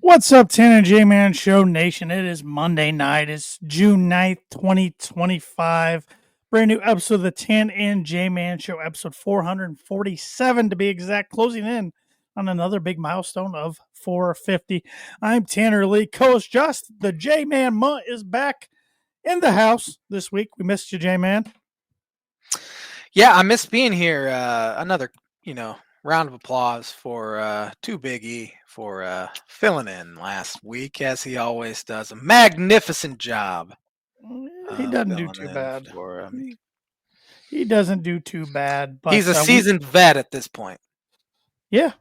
What's up, Tanner J-Man Show Nation? It is Monday night. It's June 9th, 2025. Brand new episode of the Tan and J-Man Show, episode 447 to be exact, closing in on another big milestone of 450. I'm Tanner Lee, co-host Just. The J-Man Mutt is back in the house this week. We missed you, J-Man. Yeah, I miss being here. Another, round of applause for Too Big E for filling in last week, as he always does. A magnificent job. He doesn't do filling too in bad. For me. He doesn't do too bad. But He's a seasoned vet at this point. Yeah,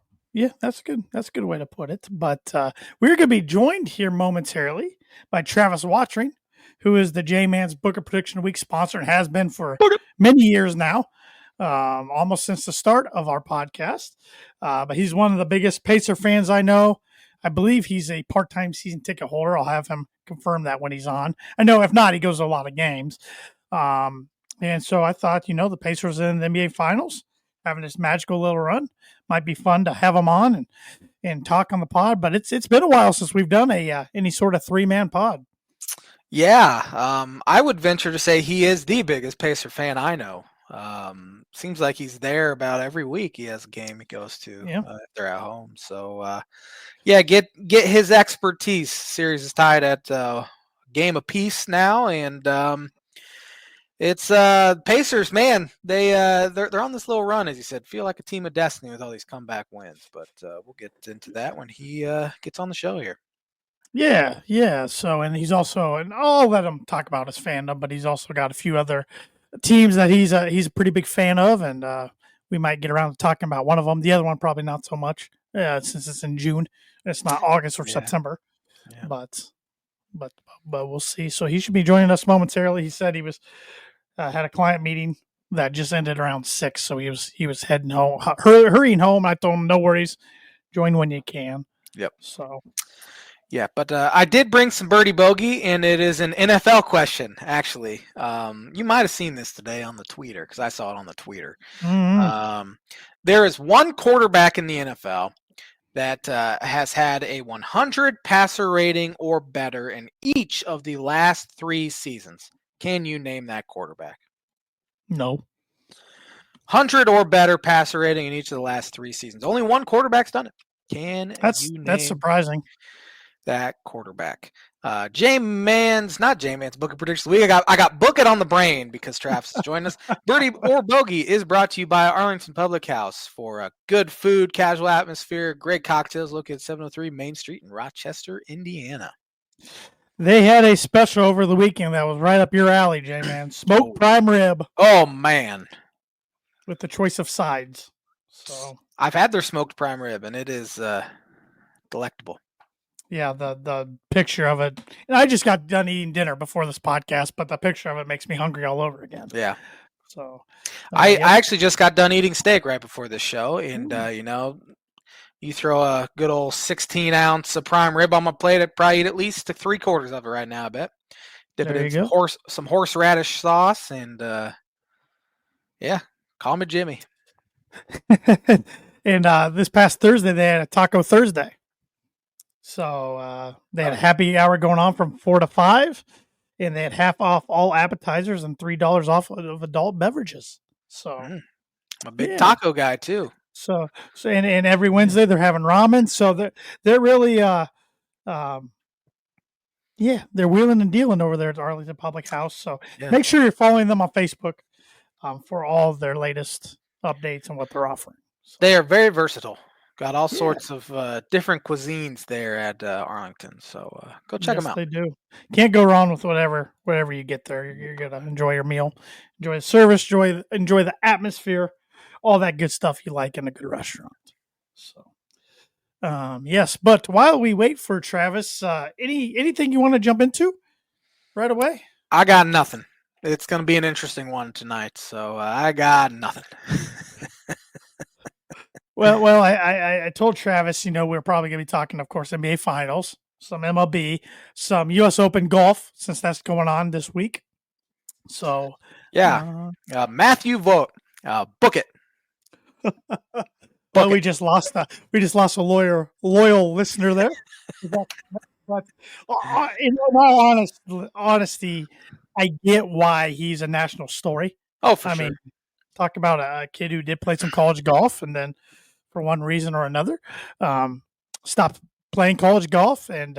that's good. That's a good way to put it. But we're going to be joined here momentarily by Travis Wottring, who is the J-Man's Booker Prediction Week sponsor and has been for many years now, almost since the start of our podcast. But he's one of the biggest Pacer fans I know. I believe he's a part-time season ticket holder. I'll have him confirm that when he's on. I know if not, he goes to a lot of games. And so I thought, the Pacers in the NBA Finals, having this magical little run, might be fun to have him on and talk on the pod. But it's been a while since we've done any sort of 3-man pod. Yeah, I would venture to say he is the biggest Pacer fan I know. Seems like he's there about every week. He has a game he goes to if they're at home. So get his expertise. Series is tied at game apiece now, and it's Pacers, man. They're on this little run, as you said. Feel like a team of destiny with all these comeback wins. But we'll get into that when he gets on the show here. Yeah. So, and he's also, and I'll let him talk about his fandom, but he's also got a few other teams that he's a pretty big fan of, and we might get around to talking about one of them. The other one probably not so much, since it's in June. It's not August or September, but we'll see. So he should be joining us momentarily. He said he was had a client meeting that just ended around 6, so he was heading home, hurrying home. I told him no worries, join when you can. Yep. So. Yeah, but I did bring some birdie bogey, and it is an NFL question, actually. You might have seen this today on the tweeter, because I saw it on the tweeter. Mm-hmm. There is one quarterback in the NFL that has had a 100 passer rating or better in each of the last 3 seasons. Can you name that quarterback? No. 100 or better passer rating in each of the last 3 seasons. Only one quarterback's done it. That's surprising. That quarterback. J-Man's Booker Prediction Week. I got Book It on the brain because Travis is joining us. Birdie or Bogey is brought to you by Arlington Public House for good food, casual atmosphere, great cocktails located at 703 Main Street in Rochester, Indiana. They had a special over the weekend that was right up your alley, J-Man. Smoked prime rib. Oh, man. With the choice of sides. So I've had their smoked prime rib, and it is delectable. Yeah, the picture of it. And I just got done eating dinner before this podcast, but the picture of it makes me hungry all over again. Yeah. So I actually just got done eating steak right before this show, and you throw a good old 16-ounce of prime rib on my plate, I'd probably eat at least 3/4 of it right now, I bet. Dip it in some horseradish sauce, and call me Jimmy. And this past Thursday, they had a Taco Thursday. So they had a happy hour going on from 4 to 5, and they had half off all appetizers and $3 off of adult beverages. So I'm a big taco guy too. So and every Wednesday they're having ramen. So they're really they're wheeling and dealing over there at Arlington Public House. So make sure you're following them on Facebook for all of their latest updates and what they're offering. So. They are very versatile. Got all sorts of different cuisines there at Arlington, so go check them out. They do. Can't go wrong with whatever you get there. You're gonna enjoy your meal, enjoy the service, enjoy the atmosphere, all that good stuff you like in a good restaurant. So, yes. But while we wait for Travis, anything you want to jump into right away? I got nothing. It's going to be an interesting one tonight, so I got nothing. Well, I told Travis, we're probably going to be talking, of course, NBA Finals, some MLB, some U.S. Open golf, since that's going on this week. So, Matthew Vogt, book it. Well, we just lost a loyal listener there. But in all honesty, I get why he's a national story. Oh, for I sure. mean, talk about a kid who did play some college golf, and then for one reason or another, stopped playing college golf and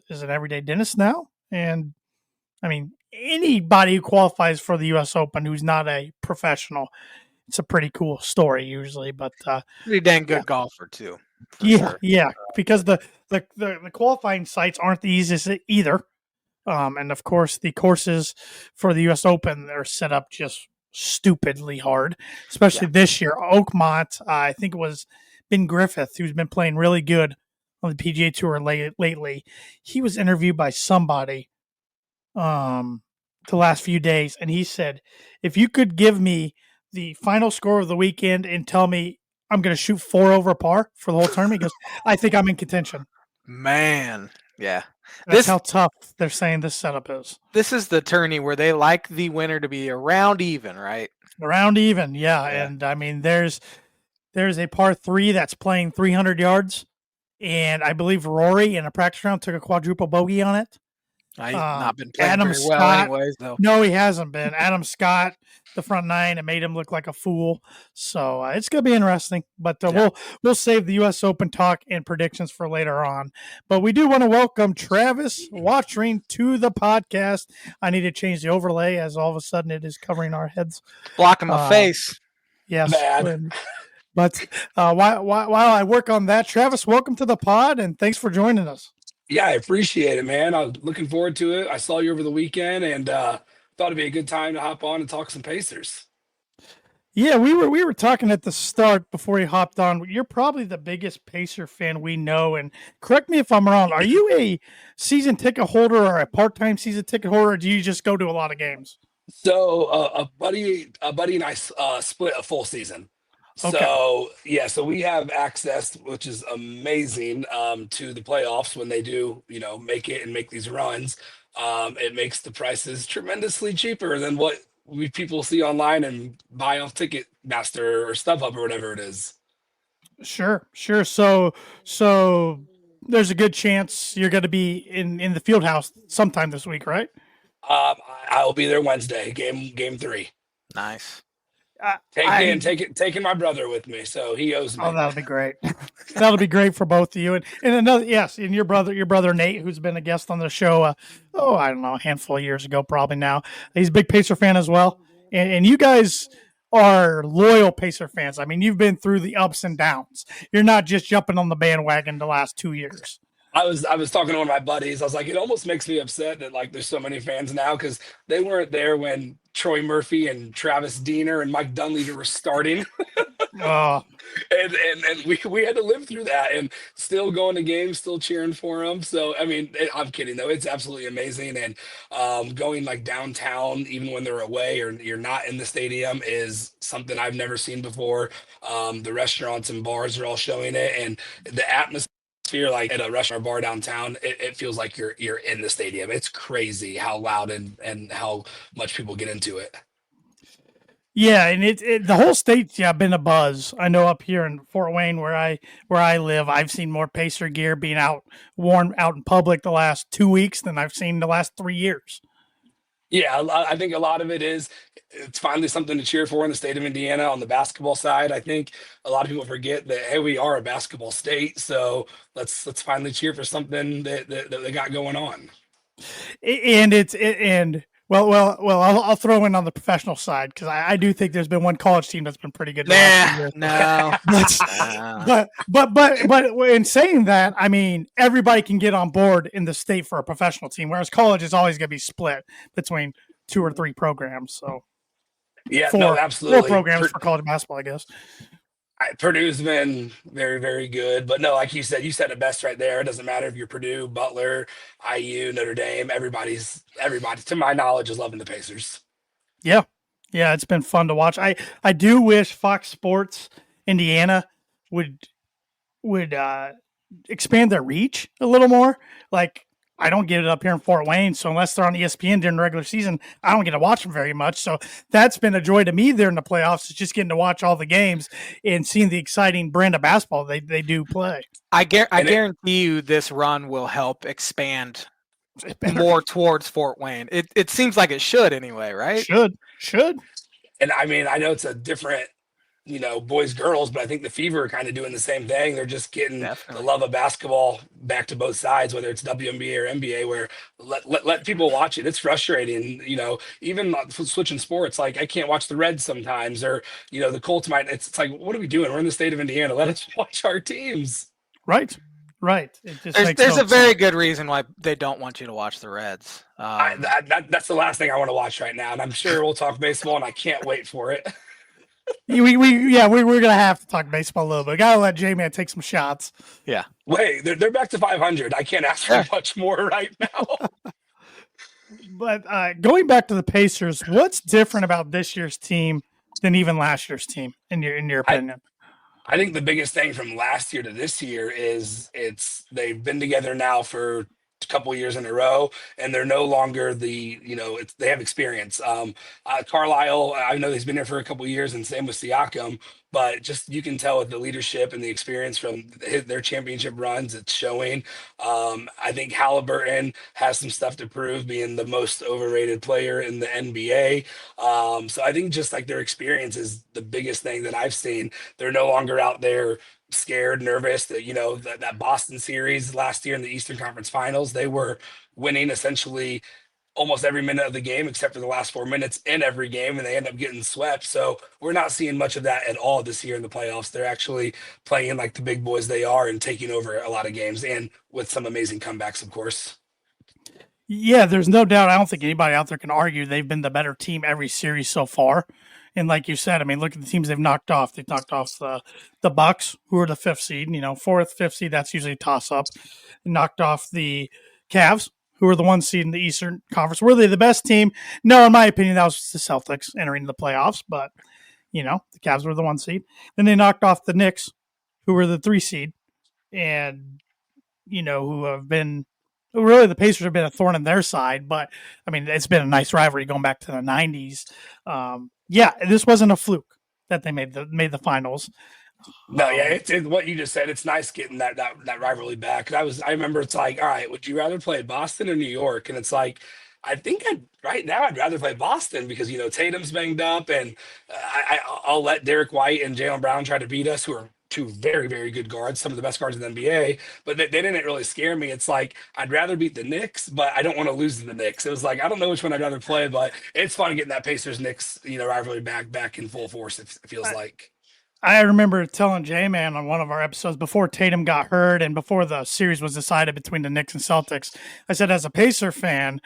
is an everyday dentist now. And I mean, anybody who qualifies for the U.S. Open who's not a professional, it's a pretty cool story usually. But Pretty dang good yeah, golfer too, for sure. yeah, because the qualifying sites aren't the easiest either. And of course, the courses for the U.S. Open are set up just stupidly hard, especially this year. Oakmont, I think it was Ben Griffith, who's been playing really good on the PGA Tour lately. He was interviewed by somebody the last few days, and he said, if you could give me the final score of the weekend and tell me I'm going to shoot 4 over par for the whole tournament, he goes, I think I'm in contention. Man, yeah. That's how tough they're saying this setup is. This is the tourney where they like the winner to be around even, right? Around even, yeah. And I mean, there's a par 3 that's playing 300 yards, and I believe Rory in a practice round took a quadruple bogey on it. He's not been playing Adam very Scott, well anyways, though. No, he hasn't been. Adam Scott, the front 9, it made him look like a fool. So it's going to be interesting. But we'll save the U.S. Open talk and predictions for later on. But we do want to welcome Travis Wottring to the podcast. I need to change the overlay as all of a sudden it is covering our heads. Blocking my face. Yes. But while I work on that, Travis, welcome to the pod, and thanks for joining us. Yeah, I appreciate it, man. I was looking forward to it. I saw you over the weekend and thought it'd be a good time to hop on and talk some Pacers. Yeah, we were talking at the start before you hopped on. You're probably the biggest Pacer fan we know, and correct me if I'm wrong. Are you a season ticket holder or a part-time season ticket holder, or do you just go to a lot of games? So a buddy and I split a full season. So so we have access, which is amazing, to the playoffs when they do, make it and make these runs. It makes the prices tremendously cheaper than what people see online and buy off Ticketmaster or StubHub or whatever it is. Sure. So there's a good chance you're going to be in the field house sometime this week, right? I'll be there Wednesday, game 3. Nice. Taking my brother with me, so he owes me. Oh, that'll be great. That'll be great for both of you. And another, yes, and your brother Nate, who's been a guest on the show. I don't know, a handful of years ago, probably now. He's a big Pacer fan as well. And you guys are loyal Pacer fans. I mean, you've been through the ups and downs. You're not just jumping on the bandwagon the last 2 years. I was talking to one of my buddies. I was like, it almost makes me upset that like there's so many fans now because they weren't there when Troy Murphy and Travis Diener and Mike Dunleavy were starting. And we had to live through that and still going to games, still cheering for them. So I mean, I'm kidding though. It's absolutely amazing. And going like downtown, even when they're away or you're not in the stadium, is something I've never seen before. The restaurants and bars are all showing it, and the atmosphere. Like at a restaurant bar downtown, it feels like you're in the stadium. It's crazy how loud and how much people get into it. Yeah, and the whole state's been a buzz. I know up here in Fort Wayne where I live, I've seen more Pacer gear being worn out in public the last 2 weeks than I've seen the last 3 years. Yeah, I think a lot of it's finally something to cheer for in the state of Indiana on the basketball side. I think a lot of people forget that, hey, we are a basketball state, so let's finally cheer for something that they got going on. I'll throw in on the professional side because I do think there's been one college team that's been pretty good. No. But in saying that, I mean everybody can get on board in the state for a professional team, whereas college is always going to be split between 2 or 3 programs. So absolutely 4 programs for college basketball, I guess. Purdue's been very, very good, but no, like you said it best right there. It doesn't matter if you're Purdue, Butler, IU, Notre Dame. Everybody, to my knowledge, is loving the Pacers. Yeah, it's been fun to watch. I do wish Fox Sports Indiana would expand their reach a little more. Like I don't get it up here in Fort Wayne. So unless they're on ESPN during the regular season, I don't get to watch them very much. So that's been a joy to me there in the playoffs, is just getting to watch all the games and seeing the exciting brand of basketball they do play. I guarantee you this run will help expand more towards Fort Wayne. It seems like it should anyway, right? Should. And I mean, I know it's a different, boys, girls, but I think the Fever are kind of doing the same thing. They're just getting Definitely. the love of basketball back to both sides, whether it's WNBA or NBA, where let people watch it. It's frustrating, even switching sports. Like I can't watch the Reds sometimes, or, the Colts might, it's like, what are we doing? We're in the state of Indiana. Let us watch our teams. Right. It just there's a very good reason why they don't want you to watch the Reds. That's the last thing I want to watch right now. And I'm sure we'll talk baseball, and I can't wait for it. We're gonna have to talk baseball a little bit. Gotta let J-Man take some shots. Yeah. Wait, they're back to 500. I can't ask for much more right now. But going back to the Pacers, what's different about this year's team than even last year's team, in your opinion? I think the biggest thing from last year to this year is they've been together now for a couple years in a row, and they're no longer they have experience. Carlisle, I know he's been there for a couple years, and same with Siakam. But just you can tell with the leadership and the experience from their championship runs, it's showing. I think Halliburton has some stuff to prove, being the most overrated player in the NBA. So I think just like their experience is the biggest thing that I've seen. They're no longer out there scared, nervous. That Boston series last year in the Eastern Conference Finals, they were winning essentially almost every minute of the game except for the last 4 minutes in every game, and they end up getting swept. So we're not seeing much of that at all this year in the playoffs. They're actually playing like the big boys they are and taking over a lot of games, and with some amazing comebacks, of course. Yeah, there's no doubt. I don't think anybody out there can argue they've been the better team every series so far. And like you said, I mean, look at the teams they've knocked off. They've knocked off the Bucks, who are the fifth seed. Fourth, fifth seed. That's usually a toss up. Knocked off the Cavs, who are the one seed in the Eastern Conference. Were they the best team? No, in my opinion, that was the Celtics entering the playoffs. But the Cavs were the one seed. Then they knocked off the Knicks, who were the 3 seed, and who have been. Really, the Pacers have been a thorn in their side, but I mean, it's been a nice rivalry going back to the '90s. This wasn't a fluke that they made the finals. No, yeah, it's what you just said. It's nice getting that rivalry back. I remember it's like, all right, would you rather play Boston or New York? And it's like, I think right now I'd rather play Boston because Tatum's banged up, and I'll let Derek White and Jaylen Brown try to beat us, who are two very, very good guards, some of the best guards in the NBA. But they didn't really scare me. It's like I'd rather beat the Knicks, but I don't want to lose to the Knicks. It was like I don't know which one I'd rather play, but it's fun getting that Pacers Knicks rivalry back in full force. It feels like. I remember telling J-Man on one of our episodes before Tatum got hurt and before the series was decided between the Knicks and Celtics, I said, as a Pacer fan,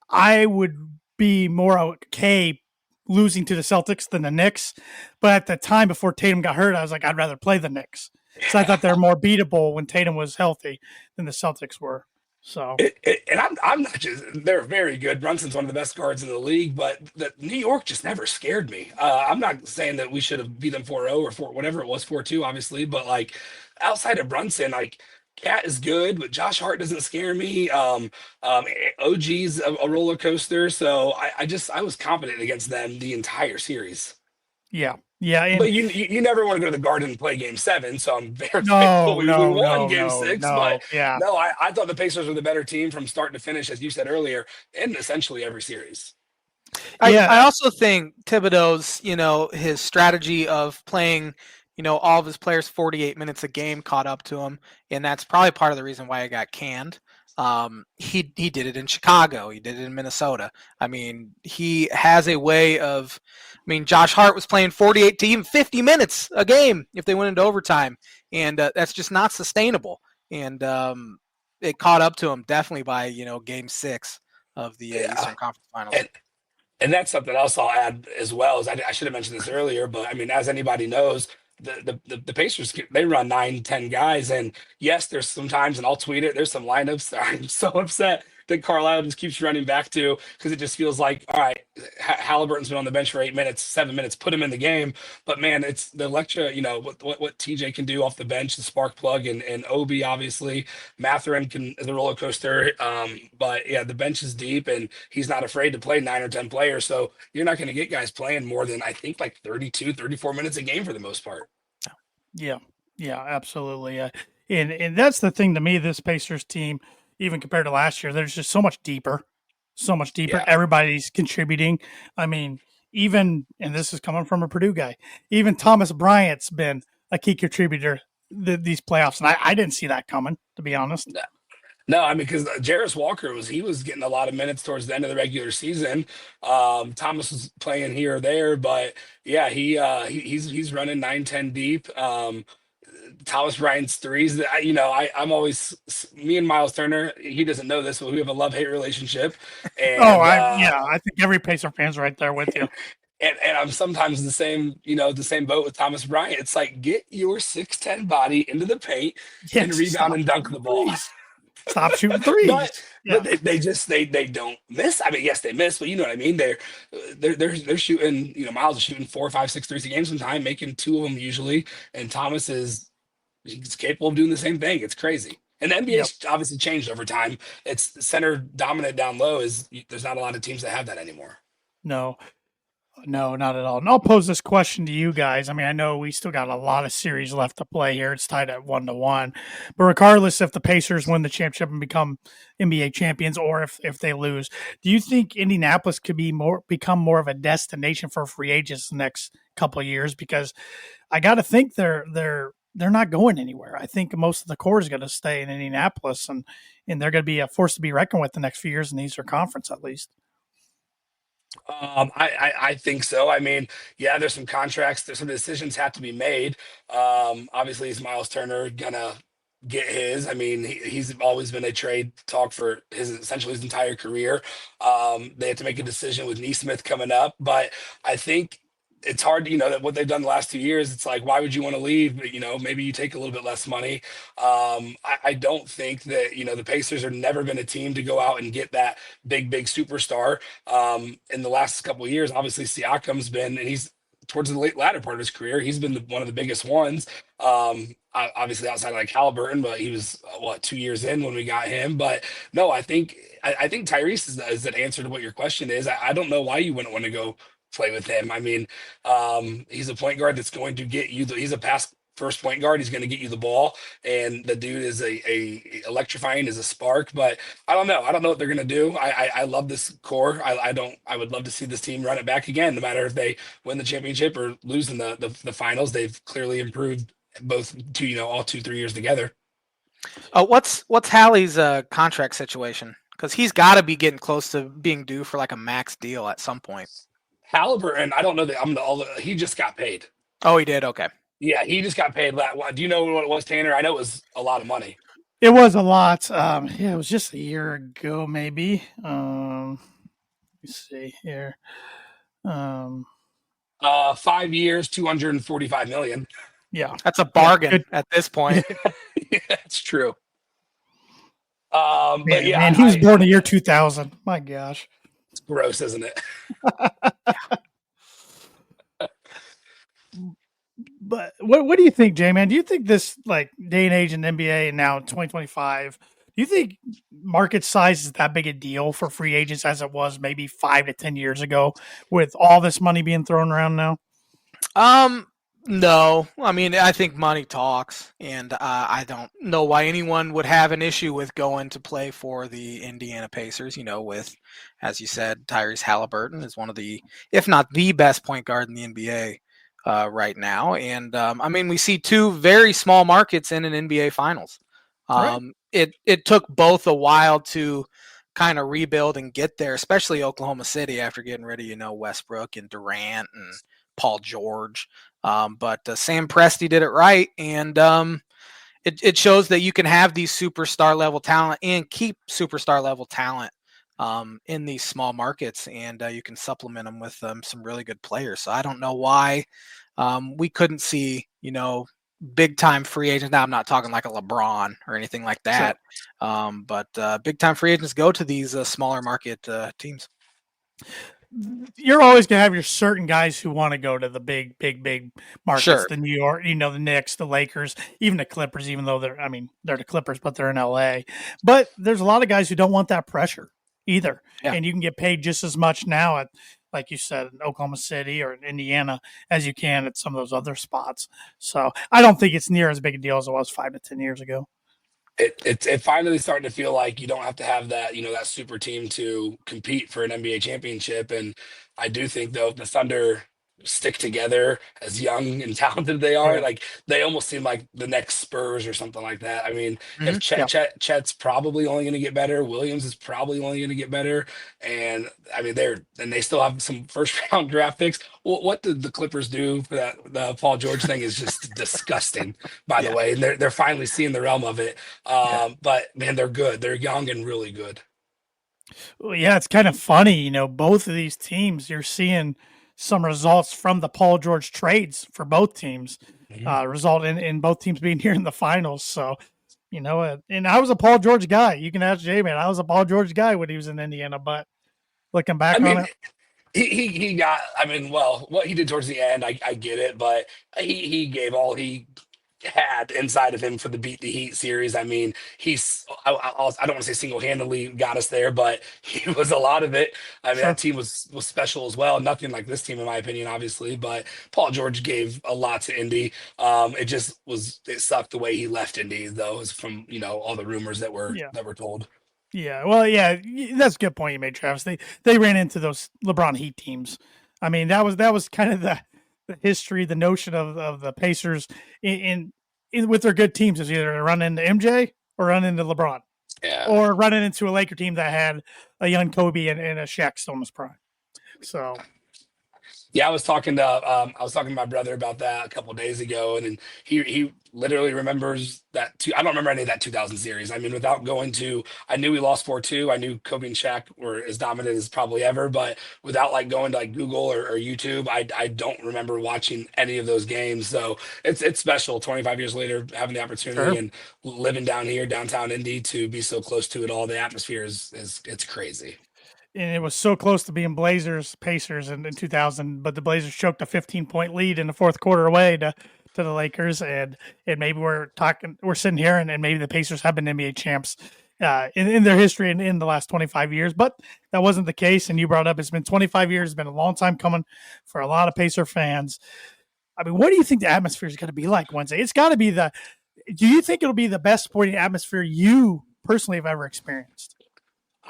I would be more okay losing to the Celtics than the Knicks. But at the time before Tatum got hurt, I was like, I'd rather play the Knicks. So I thought they were more beatable when Tatum was healthy than the Celtics were. So, and I'm not just, they're very good. Brunson's one of the best guards in the league, but New York just never scared me. I'm not saying that we should have beat them 4-0 or 4 whatever it was, 4-2, obviously, but like outside of Brunson, like Cat is good, but Josh Hart doesn't scare me. OG's a roller coaster, so I was confident against them the entire series. Yeah. But you never want to go to the Garden and play Game 7, so I'm very thankful we won Game 6. But no, I thought the Pacers were the better team from start to finish, as you said earlier, in essentially every series. I also think Thibodeau's, his strategy of playing, all of his players 48 minutes a game caught up to him, and that's probably part of the reason why he got canned. He did it in Chicago. He did it in Minnesota. I mean, he has a way of. I mean, Josh Hart was playing 48 to even 50 minutes a game if they went into overtime, and that's just not sustainable. And it caught up to him definitely by Game 6 of the Eastern Conference Finals. And that's something else I'll add as well. As I should have mentioned this earlier, but I mean, as anybody knows, the Pacers, they run 9-10 guys, and yes, there's sometimes, and I'll tweet it, there's some lineups that I'm so upset that Carlisle just keeps running back to, because it just feels like, all right, Halliburton's been on the bench for 8 minutes, 7 minutes, put him in the game. But man, it's the Electra, what TJ can do off the bench, the spark plug, and Obi, obviously. Matherin is a roller coaster. But yeah, the bench is deep, and he's not afraid to play 9 or 10 players. So you're not going to get guys playing more than, I think, like 32, 34 minutes a game for the most part. Yeah, yeah, absolutely. And that's the thing to me. This Pacers team, even compared to last year, there's just so much deeper, so much deeper. Yeah. Everybody's contributing. I mean, even, and this is coming from a Purdue guy, even Thomas Bryant's been a key contributor these playoffs, and I didn't see that coming, to be honest. No, I mean, because Jarris Walker was getting a lot of minutes towards the end of the regular season. Thomas was playing here or there, but yeah, he's running 9, 10 deep. Thomas Bryant's threes. I'm always, me and Miles Turner. He doesn't know this, but we have a love-hate relationship. And I think every Pacer fan's right there with you. And I'm sometimes the same boat with Thomas Bryant. It's like, get your 6'10" body into the paint and rebound and dunk the ball. Stop shooting threes. But they don't miss. I mean, yes, they miss, but you know what I mean. They're shooting. Miles is shooting 4, 5, 6 threes a game sometime, making 2 of them usually. And Thomas he's capable of doing the same thing. It's crazy. And the NBA's obviously changed over time. It's center dominant down low. There's not a lot of teams that have that anymore. No, not at all. And I'll pose this question to you guys. I mean, I know we still got a lot of series left to play here. It's tied at 1-1. But regardless if the Pacers win the championship and become NBA champions, or if they lose, do you think Indianapolis could become more of a destination for free agents the next couple of years? Because I got to think they're not going anywhere. I think most of the core is going to stay in Indianapolis, and they're going to be a force to be reckoned with the next few years in the Eastern Conference, at least. I think so. I mean, yeah, there's some contracts, there's some decisions have to be made. Obviously, is Miles Turner gonna get his? I mean, he's always been a trade talk for essentially his entire career. They have to make a decision with Neesmith coming up, but I think it's hard, that what they've done the last 2 years. It's like, why would you want to leave? But, maybe you take a little bit less money. I don't think that, the Pacers are never been a team to go out and get that big superstar. In the last couple of years, obviously Siakam's been, and he's towards the latter part of his career, he's been one of the biggest ones. Obviously outside of like Halliburton, but he was 2 years in when we got him. But no, I think Tyrese is an answer to what your question is. I don't know why you wouldn't want to go play with him. I mean, he's a point guard that's going to get you. He's a pass first point guard. He's going to get you the ball, and the dude is a electrifying as a spark. But I don't know. I don't know what they're going to do. I love this core. I would love to see this team run it back again, no matter if they win the championship or lose in the finals. They've clearly improved both all 2-3 years together. What's Hallie's contract situation? Because he's got to be getting close to being due for like a max deal at some point. Halliburton, I don't know that he just got paid. Oh, he did? Okay. Yeah, he just got paid. Do you know what it was, Tanner? I know it was a lot of money. It was a lot. It was just a year ago, maybe. Let me see here. 5 years, $245 million. Yeah, that's a bargain at this point. Yeah, it's true. But yeah, man, he was born in the year 2000. My gosh. It's gross, isn't it? But what do you think, J-Man? Do you think this like day and age in NBA and now 2025, do you think market size is that big a deal for free agents as it was maybe 5 to 10 years ago with all this money being thrown around now? No. I mean, I think money talks, and I don't know why anyone would have an issue with going to play for the Indiana Pacers, with, as you said, Tyrese Halliburton is one of the, if not the best point guard in the NBA right now. And I mean, we see 2 very small markets in an NBA Finals. Right. It took both a while to kind of rebuild and get there, especially Oklahoma City after getting rid of, Westbrook and Durant and Paul George. But Sam Presti did it right. And it shows that you can have these superstar level talent and keep superstar level talent in these small markets, and you can supplement them with some really good players. So I don't know why we couldn't see, big time free agents. Now I'm not talking like a LeBron or anything like that, but big time free agents go to these smaller market teams. You're always going to have your certain guys who want to go to the big markets, Sure. the New York, the Knicks, the Lakers, even the Clippers, even though they're the Clippers, but they're in LA. But there's a lot of guys who don't want that pressure either. Yeah. And you can get paid just as much now at, like you said, in Oklahoma City or in Indiana as you can at some of those other spots. So I don't think it's near as big a deal as it was 5 to 10 years ago. It finally starting to feel like you don't have to have that, that super team to compete for an NBA championship. And I do think though, if the Thunder stick together as young and talented they are, like they almost seem like the next Spurs or something like that. I mean, if Chet's probably only going to get better, Williams is probably only going to get better, and I mean they still have some first round draft picks. Well, what did the Clippers do for that? The Paul George thing is just disgusting, by the way, and they're finally seeing the realm of it. But man, they're good. They're young and really good. Well, yeah, it's kind of funny, both of these teams, you're seeing some results from the Paul George trades for both teams, result in both teams being here in the finals. So, and I was a Paul George guy. You can ask Jay, man. I was a Paul George guy when he was in Indiana, but looking back on it, he got. I mean, well, what he did towards the end, I get it, but he gave all he had inside of him for the Beat the Heat series. I mean, I don't want to say single-handedly got us there, but he was a lot of it. I mean, that team was special as well. Nothing like this team, in my opinion, obviously, but Paul George gave a lot to Indy. It sucked the way he left Indy, though, from, all the rumors that were told. Yeah, well, yeah, that's a good point you made, Travis. They ran into those LeBron Heat teams. I mean, that was kind of the history, the notion of the Pacers in with their good teams is either run into MJ or run into LeBron, or running into a Laker team that had a young Kobe and a Shaq still in his prime. So. Yeah, I was talking to my brother about that a couple of days ago, and he literally remembers that. I don't remember any of that 2000 series. I mean, without going to, I knew we lost 4-2. I knew Kobe and Shaq were as dominant as probably ever, but without like going to like Google or YouTube, I don't remember watching any of those games. So it's special. 25 years later, having the opportunity and living down here, downtown Indy, to be so close to it all. The atmosphere is it's crazy. And it was so close to being Pacers in 2000, but the Blazers choked a 15-point lead in the fourth quarter away to the Lakers. And maybe we're sitting here and maybe the Pacers have been NBA champs in their history in the last 25 years, but that wasn't the case. And you brought up, it's been 25 years. It's been a long time coming for a lot of Pacer fans. I mean, what do you think the atmosphere is going to be like Wednesday? It's got to be do you think it'll be the best sporting atmosphere you personally have ever experienced?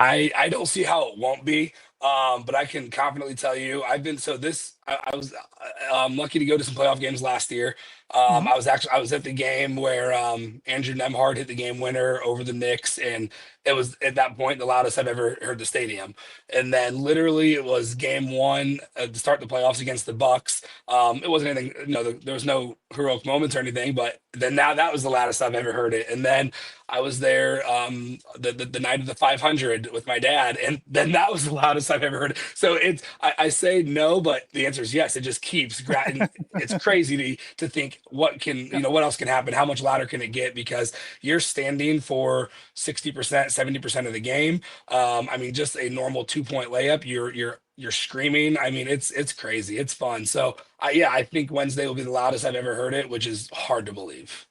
I don't see how it won't be, but I can confidently tell you I was lucky to go to some playoff games last year. I was at the game where Andrew Nemhard hit the game winner over the Knicks, and it was at that point the loudest I've ever heard the stadium. And then literally it was game one to start the playoffs against the Bucks. It wasn't anything, there was no heroic moments or anything, but then now that was the loudest I've ever heard it. And then I was there the night of the 500 with my dad, and then that was the loudest I've ever heard. So I say no, but the answer is yes. It just keeps it's crazy to think what else can happen, how much louder can it get, because you're standing for 60%, 70% of the game. I mean, just a normal 2-point layup, you're screaming. I mean, it's crazy. It's fun. So I think Wednesday will be the loudest I've ever heard it, which is hard to believe.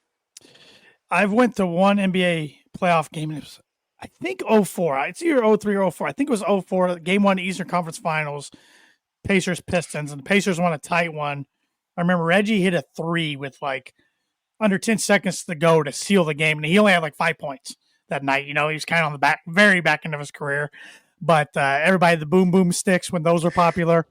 I've went to one NBA playoff game, and it was, I think, 04. It's either 03 or 04. I think it was 04, game one, Eastern Conference Finals, Pacers Pistons, and the Pacers won a tight one. I remember Reggie hit a 3 with like under 10 seconds to go to seal the game, and he only had like 5 points that night. He was kind of on the very back end of his career, but everybody, the boom boom sticks when those were popular.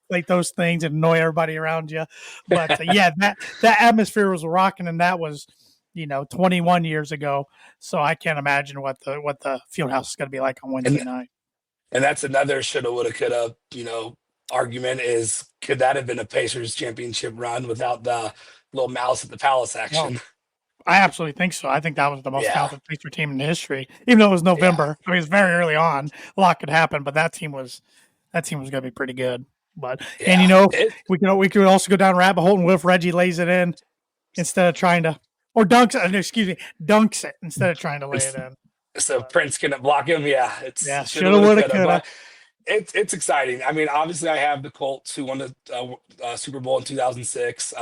Like those things and annoy everybody around you. But that atmosphere was rocking, and that was 21 years ago. So I can't imagine what the field house is going to be like on Wednesday night. And that's another shoulda, woulda, coulda, argument is, could that have been a Pacers championship run without the little Malice at the Palace action? Well, I absolutely think so. I think that was the most talented Pacer team in history, even though it was November. I mean, it's very early on. A lot could happen, but that team was going to be pretty good. But we could also go down rabbit hole, and what if Reggie lays it in instead of trying to, or dunks. Excuse me, dunks it instead of trying to lay it in. So But Prince couldn't block him. Yeah, yeah, it's shoulda, shoulda, woulda, woulda, coulda. coulda. But it's exciting. I mean, obviously, I have the Colts who won the Super Bowl in 2006.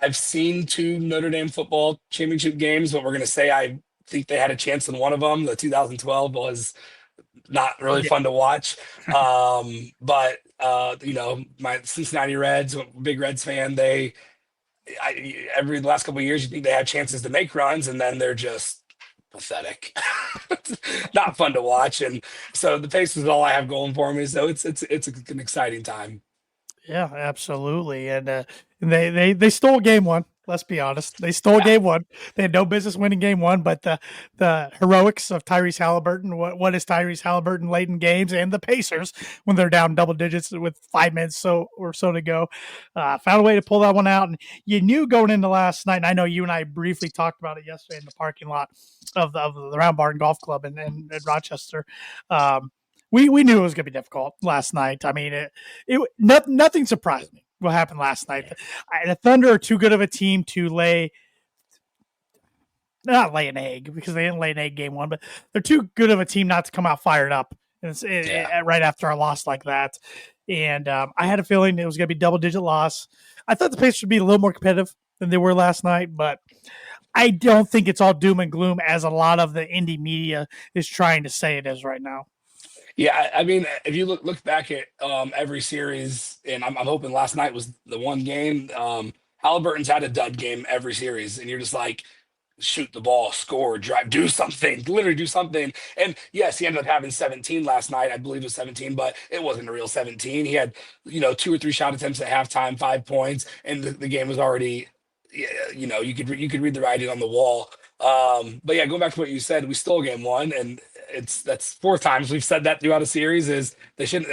I've seen two Notre Dame football championship games, but we're gonna say I think they had a chance in one of them. The 2012 was not really Yeah, fun to watch. But my Cincinnati Reds, big Reds fan, every last couple of years you think they had chances to make runs, and then they're just pathetic. Not fun to watch, and so the Pacers is all I have going for me. So it's an exciting time. yeah, absolutely. And they stole game one. Let's be honest. They stole Yeah, game one. They had no business winning game one, but the heroics of Tyrese Halliburton, what is Tyrese Halliburton late in games, and the Pacers when they're down double digits with 5 minutes or so to go, found a way to pull that one out. And you knew going into last night, and I know you and I briefly talked about it yesterday in the parking lot of the Round Barn Golf Club in Rochester. Um, we knew it was going to be difficult last night. I mean, nothing surprised me what happened last night. The Thunder are too good of a team to not lay an egg because they didn't lay an egg game one, but they're too good of a team not to come out fired up. And right after a loss like that. And I had a feeling it was going to be double digit loss. I thought the Pacers would be a little more competitive than they were last night, but I don't think it's all doom and gloom as a lot of the indie media is trying to say it is right now. yeah. I mean, if you look back at every series, and I'm hoping last night was the one game. Halliburton's had a dud game every series, and you're just like, shoot the ball, score, drive, do something, literally do something. And yes, he ended up having 17 last night. I believe it was 17, but it wasn't a real 17. He had, two or three shot attempts at halftime, 5 points, and the game was already, yeah, you could read the writing on the wall. But yeah, going back to what you said, we stole game one, and that's 4 times we've said that throughout a series. Is they should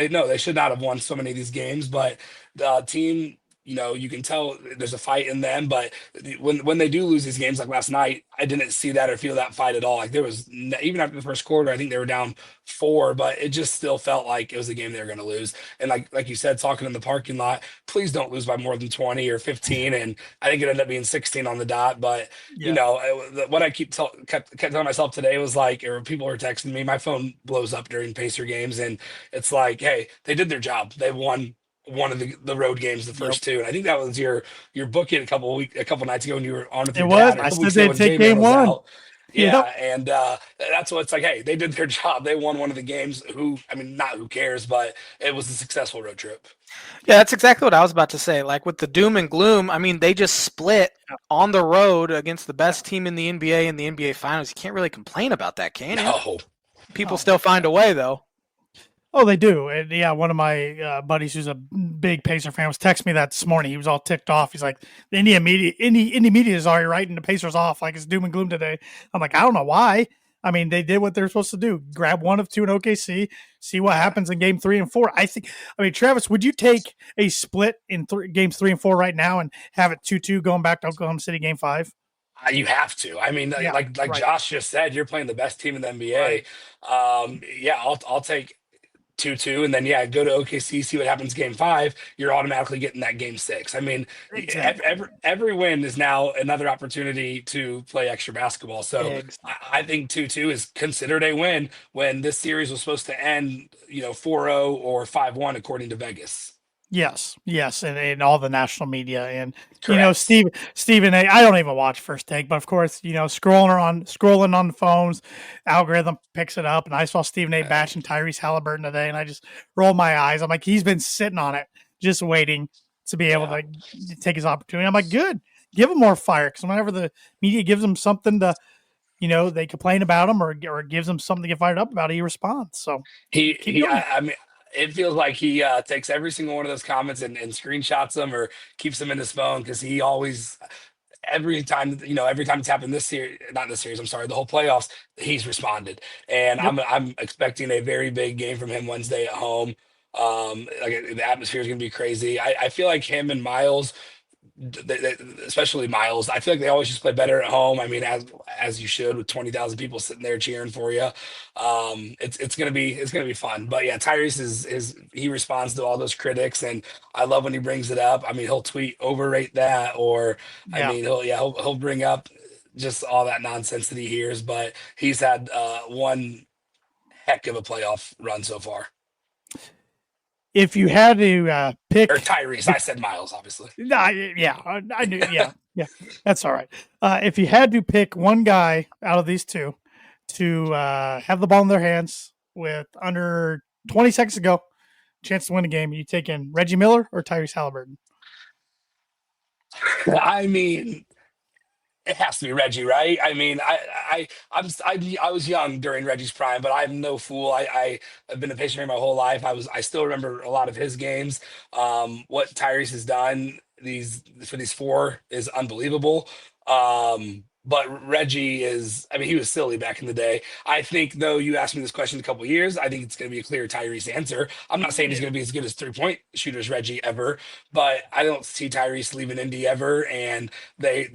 not have won so many of these games, but the team. You can tell there's a fight in them, but when they do lose these games like last night, I didn't see that or feel that fight at all. Like there was even after the first quarter, I think they were down 4, but it just still felt like it was a game they were going to lose. And like you said, talking in the parking lot, please don't lose by more than 20 or 15. And I think it ended up being 16 on the dot. But Yeah. what I kept telling myself today was like, or people were texting me, my phone blows up during Pacer games, and it's like, hey, they did their job. They won one of the road games, the Yep. first two. And I think that was your booking a couple nights ago when you were on with It your was. dad, or a I couple said weeks ago they'd when take J Man game was one. out. Yeah, Yep. and that's what it's like. Hey, they did their job. They won one of the games. I mean, not who cares, but it was a successful road trip. Yeah, that's exactly what I was about to say. Like with the doom and gloom, I mean, they just split on the road against the best team in the NBA in the NBA Finals. You can't really complain about that, can you? No, People still find a way, though. Oh, they do. And yeah, one of my buddies who's a big Pacer fan was texting me that this morning. He was all ticked off. He's like, the indie media is already writing the Pacers off like it's doom and gloom today. I'm like, I don't know why. I mean, they did what they're supposed to do. Grab one of two in OKC, see what happens in game 3 and 4. I mean, Travis, would you take a split in games 3 and 4 right now and have it 2-2 going back to Oklahoma City game 5? you have to. I mean, Yeah, like right, Josh just said, you're playing the best team in the NBA. right. Yeah, I'll take 2-2, and then yeah, go to OKC, see what happens game 5. You're automatically getting that game 6. I mean, Exactly. every win is now another opportunity to play extra basketball. So Exactly. I think 2-2 is considered a win when this series was supposed to end 4-0 or 5-1 according to Vegas. Yes, and all the national media, and Correct. Stephen A. I don't even watch First Take, but of course, scrolling on the phones, algorithm picks it up, and I saw Stephen A. bashing Tyrese Halliburton today, and I just rolled my eyes. I'm like, he's been sitting on it, just waiting to be able Yeah. to take his opportunity. I'm like, good, give him more fire, because whenever the media gives him something to, they complain about him or gives him something to get fired up about, he responds. So keep doing it. I mean, it feels like he takes every single one of those comments and screenshots them or keeps them in his phone because he always, every time it's happened this series, not this series, I'm sorry, the whole playoffs, he's responded. And Yep. I'm expecting a very big game from him Wednesday at home. Like the atmosphere is going to be crazy. I feel like him and Miles especially Miles. I feel like they always just play better at home. I mean, as you should, with 20,000 people sitting there cheering for you. It's gonna be fun. But yeah, Tyrese is he responds to all those critics, and I love when he brings it up. I mean, he'll tweet overrate that, or I Yeah. mean, he'll bring up just all that nonsense that he hears. But he's had one heck of a playoff run so far. If you had to pick, Or Tyrese, I said Miles, obviously. I knew, yeah, that's all right. If you had to pick one guy out of these two to have the ball in their hands with under 20 seconds to go, chance to win the game, you taking Reggie Miller or Tyrese Halliburton? I mean, it has to be Reggie, right? I mean, I was young during Reggie's prime, but I'm no fool. I've been a patient my whole life. I still remember a lot of his games. What Tyrese has done these four is unbelievable. But Reggie is, I mean, he was silly back in the day. I think, though, you asked me this question in a couple of years, I think it's going to be a clear Tyrese answer. I'm not saying he's Yeah. going to be as good as 3-point shooters Reggie ever, but I don't see Tyrese leaving Indy ever. And the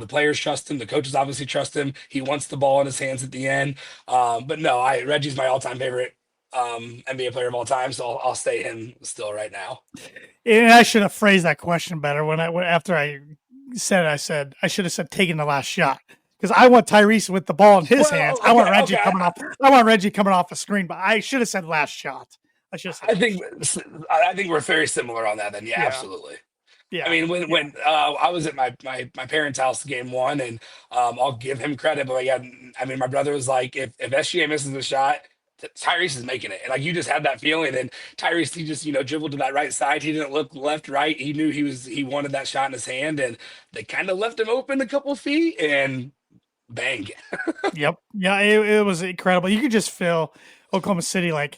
players trust him, the coaches obviously trust him. He wants the ball in his hands at the end. But no, I Reggie's my all-time favorite NBA player of all time, so I'll stay him still right now. And I should have phrased that question better after I said I should have said taking the last shot, because I want Tyrese with the ball in his hands. I want Reggie coming off. I want Reggie coming off a screen, but I should have said last shot. I think we're very similar on that. Then yeah. Absolutely. Yeah. I mean, when I was at my parents' house game one, and I'll give him credit, but yeah, I mean, my brother was like, if SGA misses the shot, Tyrese is making it. And like, you just had that feeling. And Tyrese, he just, dribbled to that right side. He didn't look left, right. He knew he wanted that shot in his hand, and they kind of left him open a couple feet, and bang. Yep. Yeah, it was incredible. You could just feel Oklahoma City like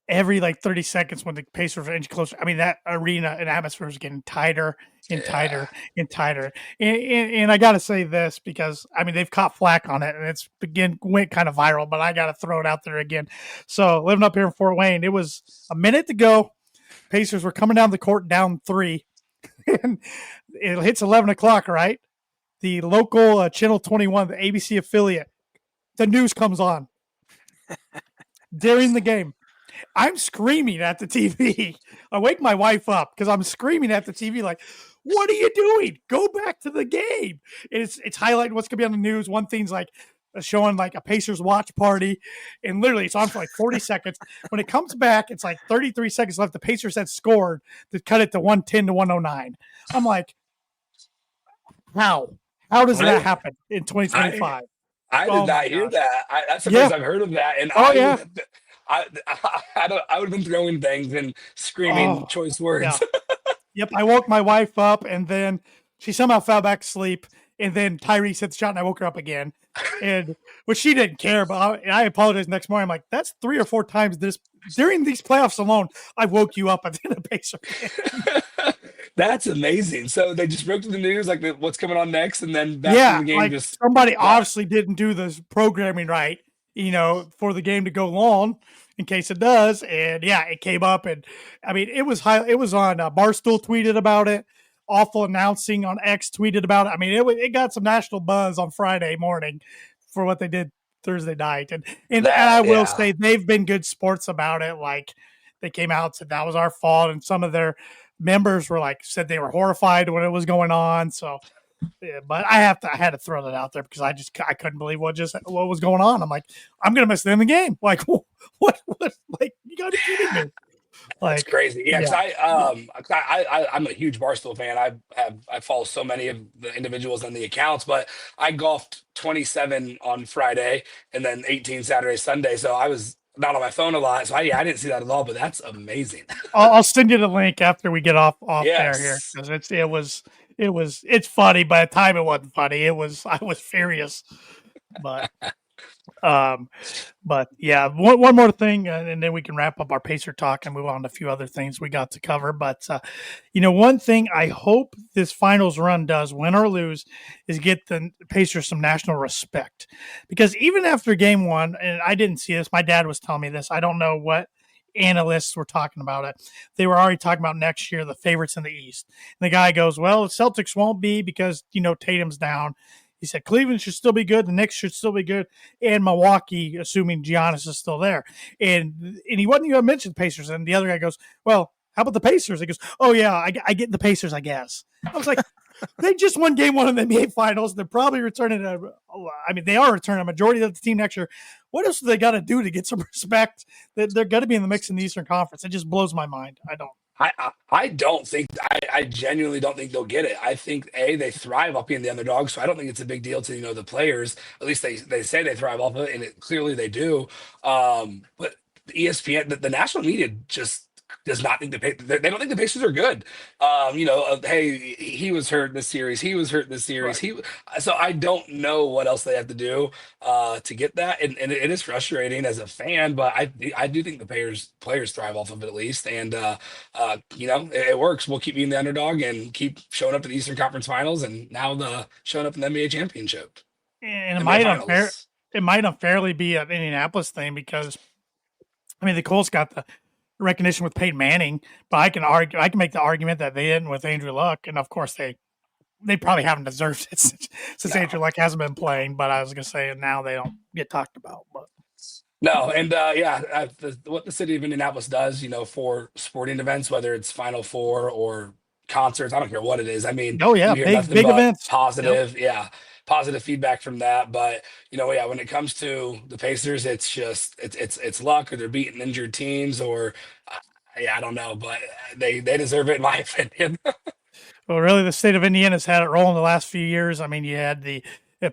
every 30 seconds when the Pacers were inch closer. I mean, that arena and atmosphere was getting tighter and tighter and tighter. And I got to say this, because I mean, they've caught flack on it, and went kind of viral, but I got to throw it out there again. So living up here in Fort Wayne, it was a minute to go. Pacers were coming down the court down 3, and it hits 11 o'clock, right? The local Channel 21, the ABC affiliate, the news comes on during the game. I'm screaming at the TV. I wake my wife up because I'm screaming at the TV like, what are you doing? Go back to the game. It's highlighting what's going to be on the news. One thing's like showing like a Pacers watch party, and literally it's on for like 40 seconds. When it comes back, it's like 33 seconds left. The Pacers had scored to cut it to 110 to 109. I'm like, how? How does that happen in 2025? I did not hear that. That's the first I've heard of that. And I would have been throwing things and screaming choice words. Yeah. Yep. I woke my wife up, and then she somehow fell back asleep. And then Tyrese hit the shot, and I woke her up again. And which she didn't care, but I apologized next morning. I'm like, that's 3 or 4 times during these playoffs alone, I woke you up at the Pacers. That's amazing. So they just broke to the news, like what's coming on next, and then back to the game. Like somebody obviously didn't do this programming right, for the game to go long in case it does. And it came up, and I mean, it was high. It was on Barstool tweeted about it. Awful Announcing on X tweeted about it. I mean, it got some national buzz on Friday morning for what they did Thursday night. And I will say they've been good sports about it. Like, they came out and said that was our fault, and some of their members were said they were horrified when it was going on. So, but I had to throw that out there because I couldn't believe what was going on. I'm like, I'm gonna miss them in the game. Like, what? Like, you gotta be kidding me. That's crazy. Yeah, I'm a huge Barstool fan. I follow so many of the individuals and the accounts, but I golfed 27 on Friday and then 18 Saturday, Sunday. So I was not on my phone a lot. So I didn't see that at all, but that's amazing. I'll send you the link after we get off there here, because it's funny. By the time it wasn't funny, I was furious. But yeah, one more thing, and then we can wrap up our Pacer talk and move on to a few other things we got to cover. But one thing I hope this finals run does, win or lose, is get the Pacers some national respect. Because even after game one, and I didn't see this, my dad was telling me this, I don't know what analysts were talking about it. They were already talking about next year, the favorites in the East. And the guy goes, well, the Celtics won't be because, Tatum's down. He said Cleveland should still be good. The Knicks should still be good. And Milwaukee, assuming Giannis is still there. And he wasn't even mentioned Pacers. And the other guy goes, well, how about the Pacers? He goes, oh, yeah, I get the Pacers, I guess. I was like, they just won game 1 of the NBA Finals. They're probably returning they are returning a majority of the team next year. What else do they got to do to get some respect? They're going to be in the mix in the Eastern Conference. It just blows my mind. I don't. I don't think I genuinely don't think they'll get it. I think they thrive off being the underdog, so I don't think it's a big deal to the players. At least they say they thrive off of it, and clearly they do. But the ESPN, the national media just does not think they don't think the Pacers are good. Hey, he was hurt this series. He was hurt this series. Right. So I don't know what else they have to do to get that, and it is frustrating as a fan. But I do think the players thrive off of it at least, and it works. We'll keep being the underdog and keep showing up to the Eastern Conference Finals, and now showing up in the NBA championship. And it might unfairly be an Indianapolis thing because, the Colts got the recognition with Peyton Manning, but I can make the argument that they didn't with Andrew Luck, and of course they probably haven't deserved it since Andrew Luck hasn't been playing. But I was gonna say now they don't get talked about. But no, and what the city of Indianapolis does, for sporting events, whether it's Final Four or concerts, I don't care what it is. Oh yeah, you hear big events, positive, positive feedback from that. But when it comes to the Pacers, it's just it's luck, or they're beating injured teams, or I don't know, but they deserve it in my opinion. Well, really, the state of Indiana's had it rolling the last few years. You had the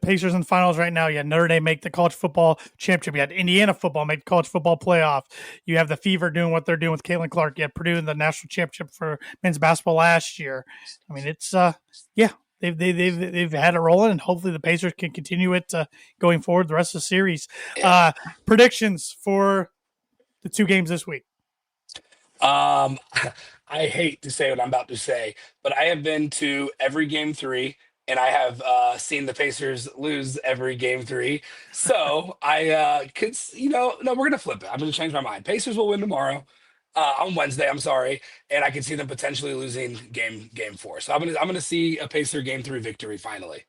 Pacers in the finals right now. You had Notre Dame make the college football championship. You had Indiana football make the college football playoff. You have the Fever doing what they're doing with Caitlin Clark. You had Purdue in the national championship for men's basketball last year. It's they've had it rolling, and hopefully the Pacers can continue it going forward the rest of the series. Predictions for the 2 games this week. I hate to say what I'm about to say, but I have been to every game 3, and I have seen the Pacers lose every game 3. So I could, no, we're going to flip it. I'm going to change my mind. Pacers will win tomorrow, on Wednesday. I'm sorry, and I can see them potentially losing game 4. So I'm gonna see a Pacer game 3 victory finally.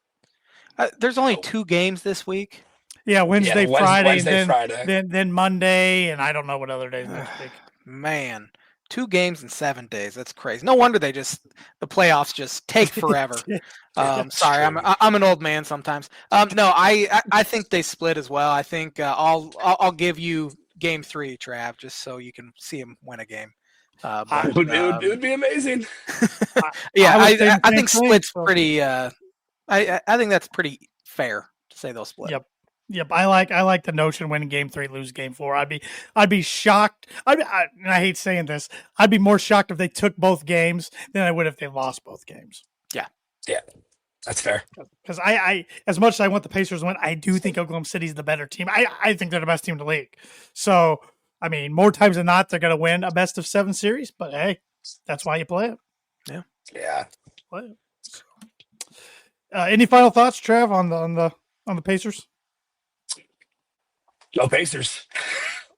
There's only 2 games this week. Yeah, Wednesday, Friday, Friday. Then Monday, and I don't know what other days next week. Man, 2 games in 7 days. That's crazy. No wonder the playoffs just take forever. Sorry, I'm an old man sometimes. No, I think they split as well. I think I'll give you game 3, Trav, just so you can see him win a game. It would be amazing. I think split's pretty. I think that's pretty fair to say they'll split. Yep. I like the notion winning game 3, lose game 4. I'd be shocked. And I hate saying this. I'd be more shocked if they took both games than I would if they lost both games. Yeah, that's fair. Because I as much as I want the Pacers to win, I do think Oklahoma City's the better team. I think they're the best team in the league. So more times than not, they're going to win a best of 7 series. But hey, that's why you play it. Yeah. Play it. Any final thoughts, Trav, on the Pacers? Go Pacers.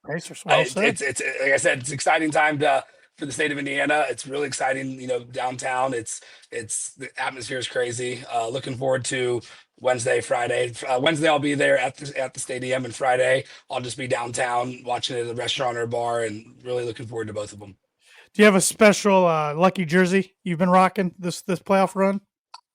Pacers. Well said. It's like I said, it's exciting time for the state of Indiana. It's really exciting, downtown. It's the atmosphere is crazy. Looking forward to Wednesday, Friday. Wednesday I'll be there at the stadium, and Friday I'll just be downtown watching it at a restaurant or a bar, and really looking forward to both of them. Do you have a special lucky jersey you've been rocking this playoff run?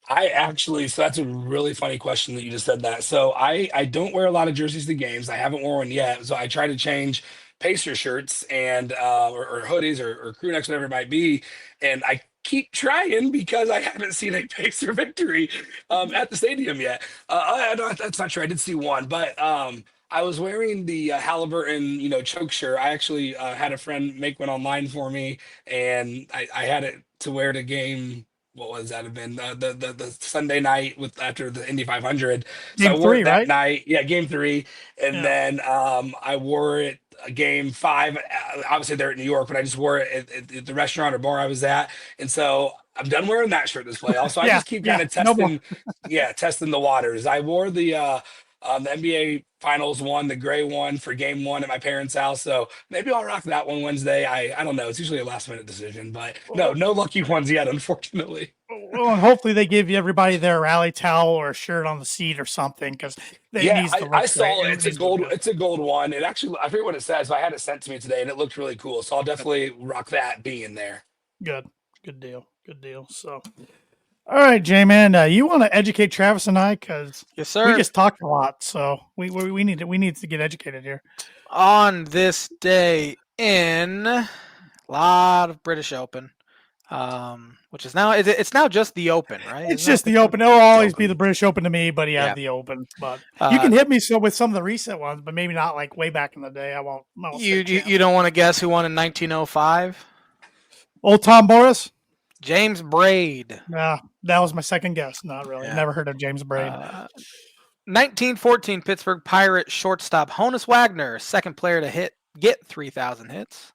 So that's a really funny question that you just said that. So I don't wear a lot of jerseys to games. I haven't worn one yet. So I try to change Pacer shirts and or hoodies or crew necks, whatever it might be. And I keep trying because I haven't seen a Pacer victory at the stadium yet. That's not true. I did see one, but I was wearing the Halliburton, choke shirt. I actually had a friend make one online for me, and I had it to wear to game. What was that have been the Sunday night after the Indy 500? Game so I wore 3, it that right? night. Yeah, game 3, and then I wore it game 5. Obviously they're at New York, but I just wore it at the restaurant or bar I was at, and so I'm done wearing that shirt this playoff. So I just keep kind of testing, testing the waters. I wore the The NBA Finals one, the gray one for Game 1 at my parents' house. So maybe I'll rock that one Wednesday. I don't know. It's usually a last minute decision, but no lucky ones yet, unfortunately. Well, and hopefully they give you everybody their rally towel or a shirt on the seat or something because it Yeah, needs to I look great. saw it. It needs to look good. It's a gold one. It actually, I forget what it says, but I had it sent to me today, and it looked really cool. So I'll definitely rock that being there. Good, good deal, good deal. So, all right, J-Man, you want to educate Travis and I because yes, sir. We just talked a lot, so we need to get educated here. On this day in a lot of British Open. Which is now it's now just the Open, right? It's just the Open. It'll always be the British Open to me, but yeah, the Open. But you can hit me with some of the recent ones, but maybe not like way back in the day. I won't you don't want to guess who won in 1905? Old Tom Boris? James Braid. Yeah, that was my second guess. Not really. Yeah. Never heard of James Braid. 1914 Pittsburgh Pirates shortstop Honus Wagner, second player to get 3,000 hits.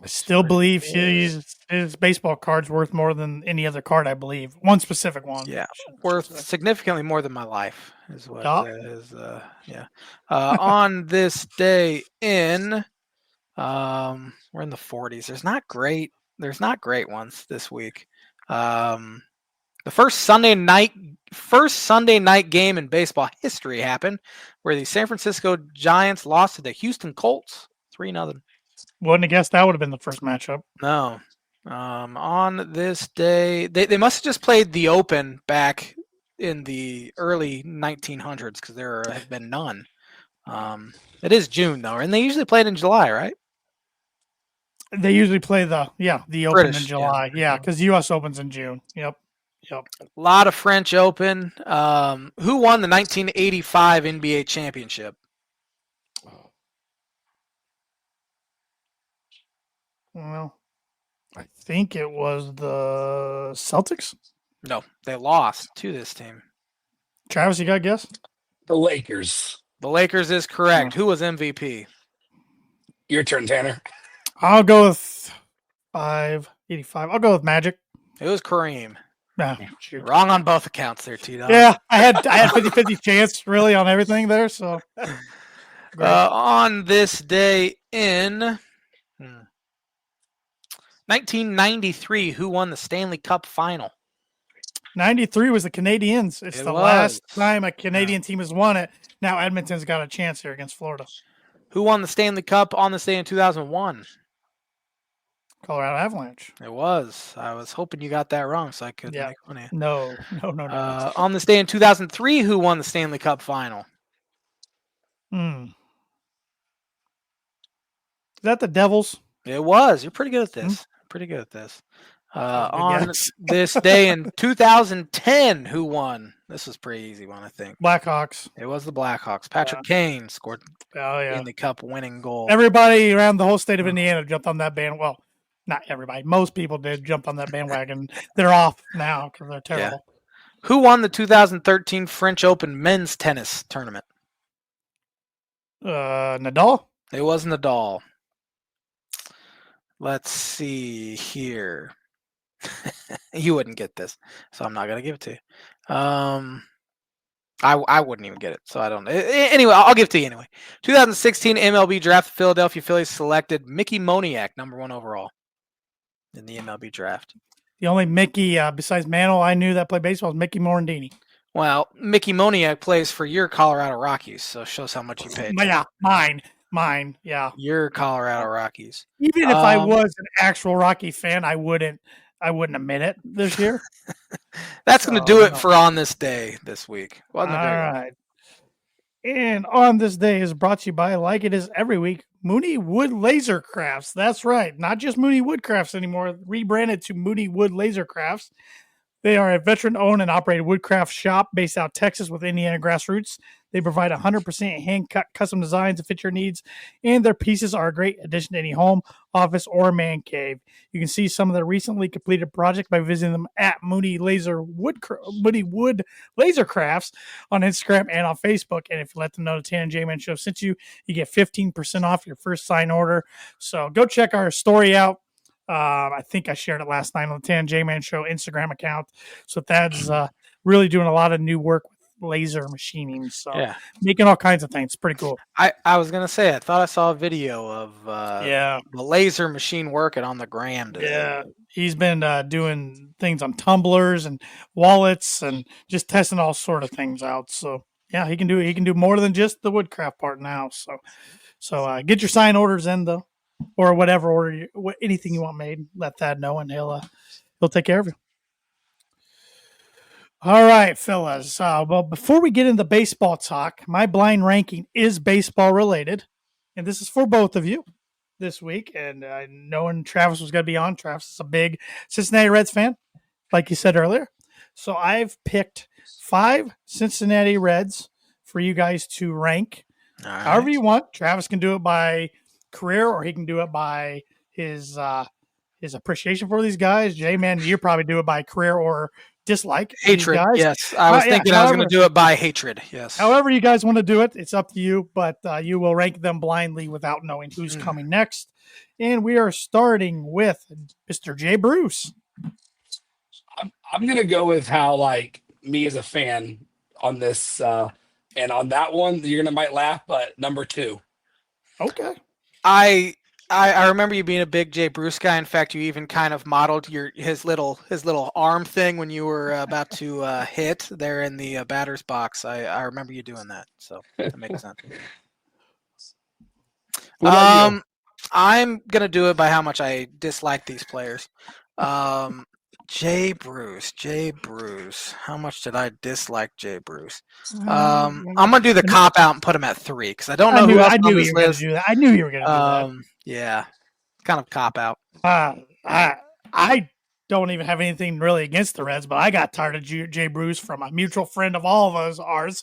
I still believe his baseball card's worth more than any other card, I believe. One specific one. Yeah, worth significantly more than my life is what is. On this day in, we're in the 40s. There's not great ones this week. The first Sunday night game in baseball history happened where the San Francisco Giants lost to the Houston Colts 3-0. Wouldn't have guessed that would have been the first matchup. No. On this day, they must have just played the Open back in the early 1900s because there have been none. It is June though, and they usually play it in July, right? They usually play the Open British, in July. Yeah, because U.S. Open's in June. Yep. A lot of French Open. Who won the 1985 NBA championship? Well, I think it was the Celtics. No, they lost to this team. Travis, you got a guess? The Lakers. The Lakers is correct. Who was MVP? Your turn, Tanner. I'll go with 585. I'll go with Magic. It was Kareem. No, wrong on both accounts there, T-Dog. Yeah, I had 50-50 chance really on everything there. So on this day in 1993, who won the Stanley Cup final? 93 was the Canadiens. It's the last time a Canadian team has won it. Now Edmonton's got a chance here against Florida. Who won the Stanley Cup on this day in 2001? Colorado Avalanche. It was. I was hoping you got that wrong so I could make fun of you. No. On this day in 2003, who won the Stanley Cup final? Is that the Devils? It was. You're pretty good at this. On this day in 2010, who won? This was a pretty easy one, I think. Blackhawks. It was the Blackhawks. Patrick Kane scored in the Cup winning goal. Everybody around the whole state of Indiana jumped on that band. Well, not everybody. Most people did jump on that bandwagon. They're off now because they're terrible. Yeah. Who won the 2013 French Open men's tennis tournament? Nadal? It was Nadal. Let's see here. You wouldn't get this, so I'm not going to give it to you. I wouldn't even get it, so I don't know. Anyway, I'll give it to you anyway. 2016 MLB draft, Philadelphia Phillies selected Mickey Moniak, #1 overall in the MLB draft. The only Mickey besides Mantle I knew that played baseball was Mickey Morandini. Well, Mickey Moniak plays for your Colorado Rockies, so it shows how much you pay attention. Yeah, mine, yeah. Your Colorado Rockies. Even if I was an actual Rocky fan, I wouldn't admit it this year. That's going to do it for On This Day this week. All right. And On This Day is brought to you by, like it is every week, Mooney Wood Laser Crafts. That's right. Not just Mooney Wood Crafts anymore. Rebranded to Mooney Wood Laser Crafts. They are a veteran-owned and operated woodcraft shop based out of Texas with Indiana grassroots. They provide 100% hand-cut custom designs to fit your needs, and their pieces are a great addition to any home, office, or man cave. You can see some of their recently completed projects by visiting them at Mooney Wood Laser Crafts on Instagram and on Facebook. And if you let them know the Tan and J-Man Show sent you, you get 15% off your first sign order. So go check our story out. I think I shared it last night on the Tan J-Man Show Instagram account. So that's really doing a lot of new work laser machining. So Yeah. making all kinds of things. Pretty cool. I was gonna say I thought I saw a video of Yeah. the laser machine working on the gram today. Yeah. He's been doing things on tumblers and wallets and just testing all sort of things out. So yeah, he can do more than just the woodcraft part now. So get your sign orders in though, or whatever order anything you want made. Let Thad know, and he'll take care of you. All right, fellas. Well, before we get into baseball talk, my blind ranking is baseball related, and this is for both of you this week. And knowing Travis was going to be on, Travis is a big Cincinnati Reds fan, like you said earlier. So I've picked 5 Cincinnati Reds for you guys to rank. However you want. Travis can do it by career, or he can do it by his appreciation for these guys. J-Man, you probably do it by career or dislike. Hatred, these guys. yes. I was thinking I was going to do it by hatred, yes. However you guys want to do it, it's up to you, but you will rank them blindly without knowing who's coming next. And we are starting with Mr. Jay Bruce. I'm going to go with how, like, me as a fan on this, and on that one, you're going to might laugh, but number 2. Okay. I remember you being a big Jay Bruce guy. In fact, you even kind of modeled his little arm thing when you were about to hit there in the batter's box. I remember you doing that, so that makes sense. I'm gonna do it by how much I dislike these players. Jay Bruce. How much did I dislike Jay Bruce? I'm gonna do the cop out and put him at 3 because I don't know who else on this list. I knew you were gonna do that. Yeah, kind of cop out. I don't even have anything really against the Reds, but I got tired of Jay Bruce from a mutual friend of all of ours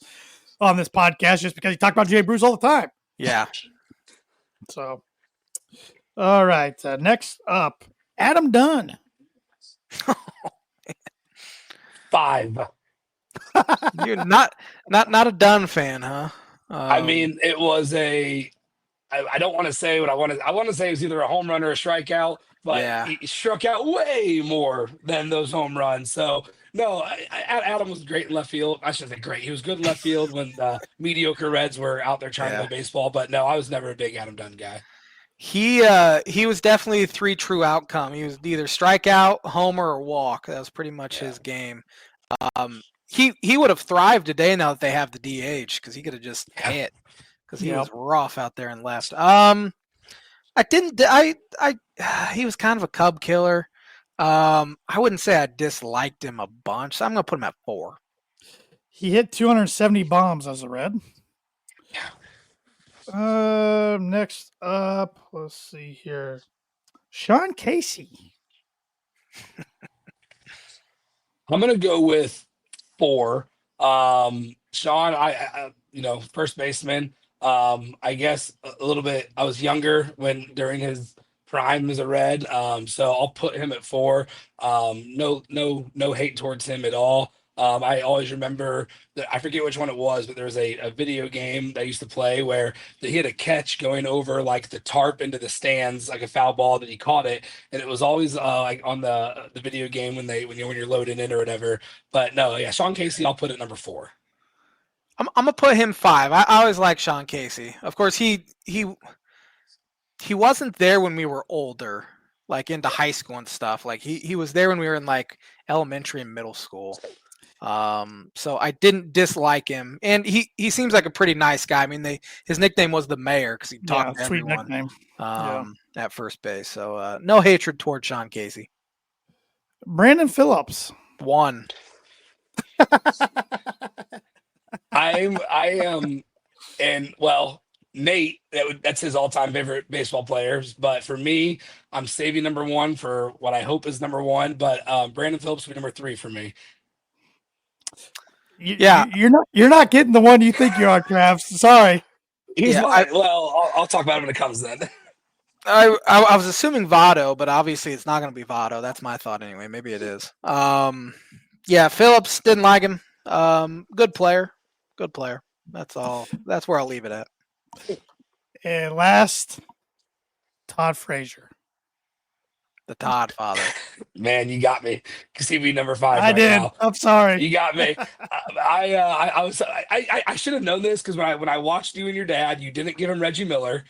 on this podcast just because he talked about Jay Bruce all the time. Yeah. So, all right. Next up, Adam Dunn. 5. You're not a Dunn fan, huh? I mean, it was I don't want to say what I want to say it was either a home run or a strikeout, but he struck out way more than those home runs. So no, Adam was great in left field. I shouldn't say great. He was good in left field when the mediocre Reds were out there trying to play baseball. But no, I was never a big Adam Dunn guy. He was definitely a 3 true outcome. He was either strikeout, homer, or walk. That was pretty much his game. He would have thrived today now that they have the DH because he could have just hit because he was rough out there and left. He was kind of a Cub killer. I wouldn't say I disliked him a bunch, so I'm gonna put him at 4. He hit 270 bombs as a Red. Next up, let's see here. Sean Casey. I'm gonna go with 4. Sean, I first baseman. I guess a little bit. I was younger during his prime as a Red, so I'll put him at 4. No hate towards him at all. I always remember I forget which one it was, but there was a video game that I used to play where he had a catch going over like the tarp into the stands, like a foul ball that he caught it, and it was always like on the video game when you're loading in or whatever. But no, yeah, Sean Casey, I'll put it number 4. I'm gonna put him 5. I always liked Sean Casey. Of course, he wasn't there when we were older, like into high school and stuff. Like he was there when we were in like elementary and middle school. So I didn't dislike him, and he seems like a pretty nice guy. I mean, his nickname was the Mayor because he talked to everyone nickname. At first base. So no hatred toward Sean Casey. Brandon Phillips. 1. I am, and well, Nate, that's his all-time favorite baseball players. But for me, I'm saving number 1 for what I hope is number 1. But Brandon Phillips will be number 3 for me. You're not getting the one you think you are, Travis. Sorry. He's mine. I'll talk about it when it comes then. I was assuming Votto, but obviously it's not going to be Votto. That's my thought anyway. Maybe it is. Phillips, didn't like him. Good player. That's all. That's where I'll leave it at. And last, Todd Frazier. The Todd father. Man, you got me. CB number 5 I right did. now. I'm sorry. You got me. I should have known this because when I watched you and your dad, you didn't give him Reggie Miller,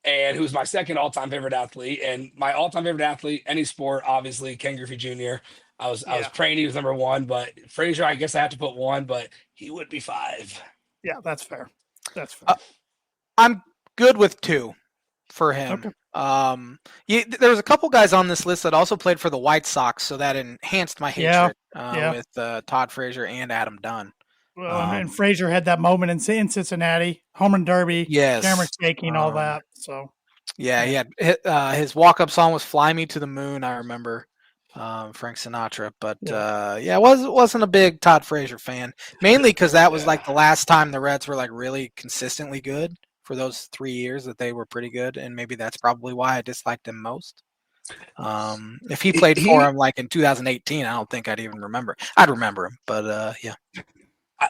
and who was my second all-time favorite athlete, and my all-time favorite athlete, any sport, obviously Ken Griffey Jr. I was Yeah. praying he was number 1, but Frazier, I guess I have to put 1, but he would be 5. Yeah, that's fair. That's fair. I'm good with 2 for him. Okay. There was a couple guys on this list that also played for the White Sox, so that enhanced my hatred with Todd Frazier and Adam Dunn. Well, and Frazier had that moment in Cincinnati, home run derby, camera shaking, all that. So, he had his walk-up song was "Fly Me to the Moon." I remember Frank Sinatra, but wasn't a big Todd Frazier fan, mainly because that was like the last time the Reds were like really consistently good. For those 3 years that they were pretty good, and maybe that's probably why I disliked him most. If he played for him like in 2018, I don't think I'd even remember. I'd remember him, but yeah.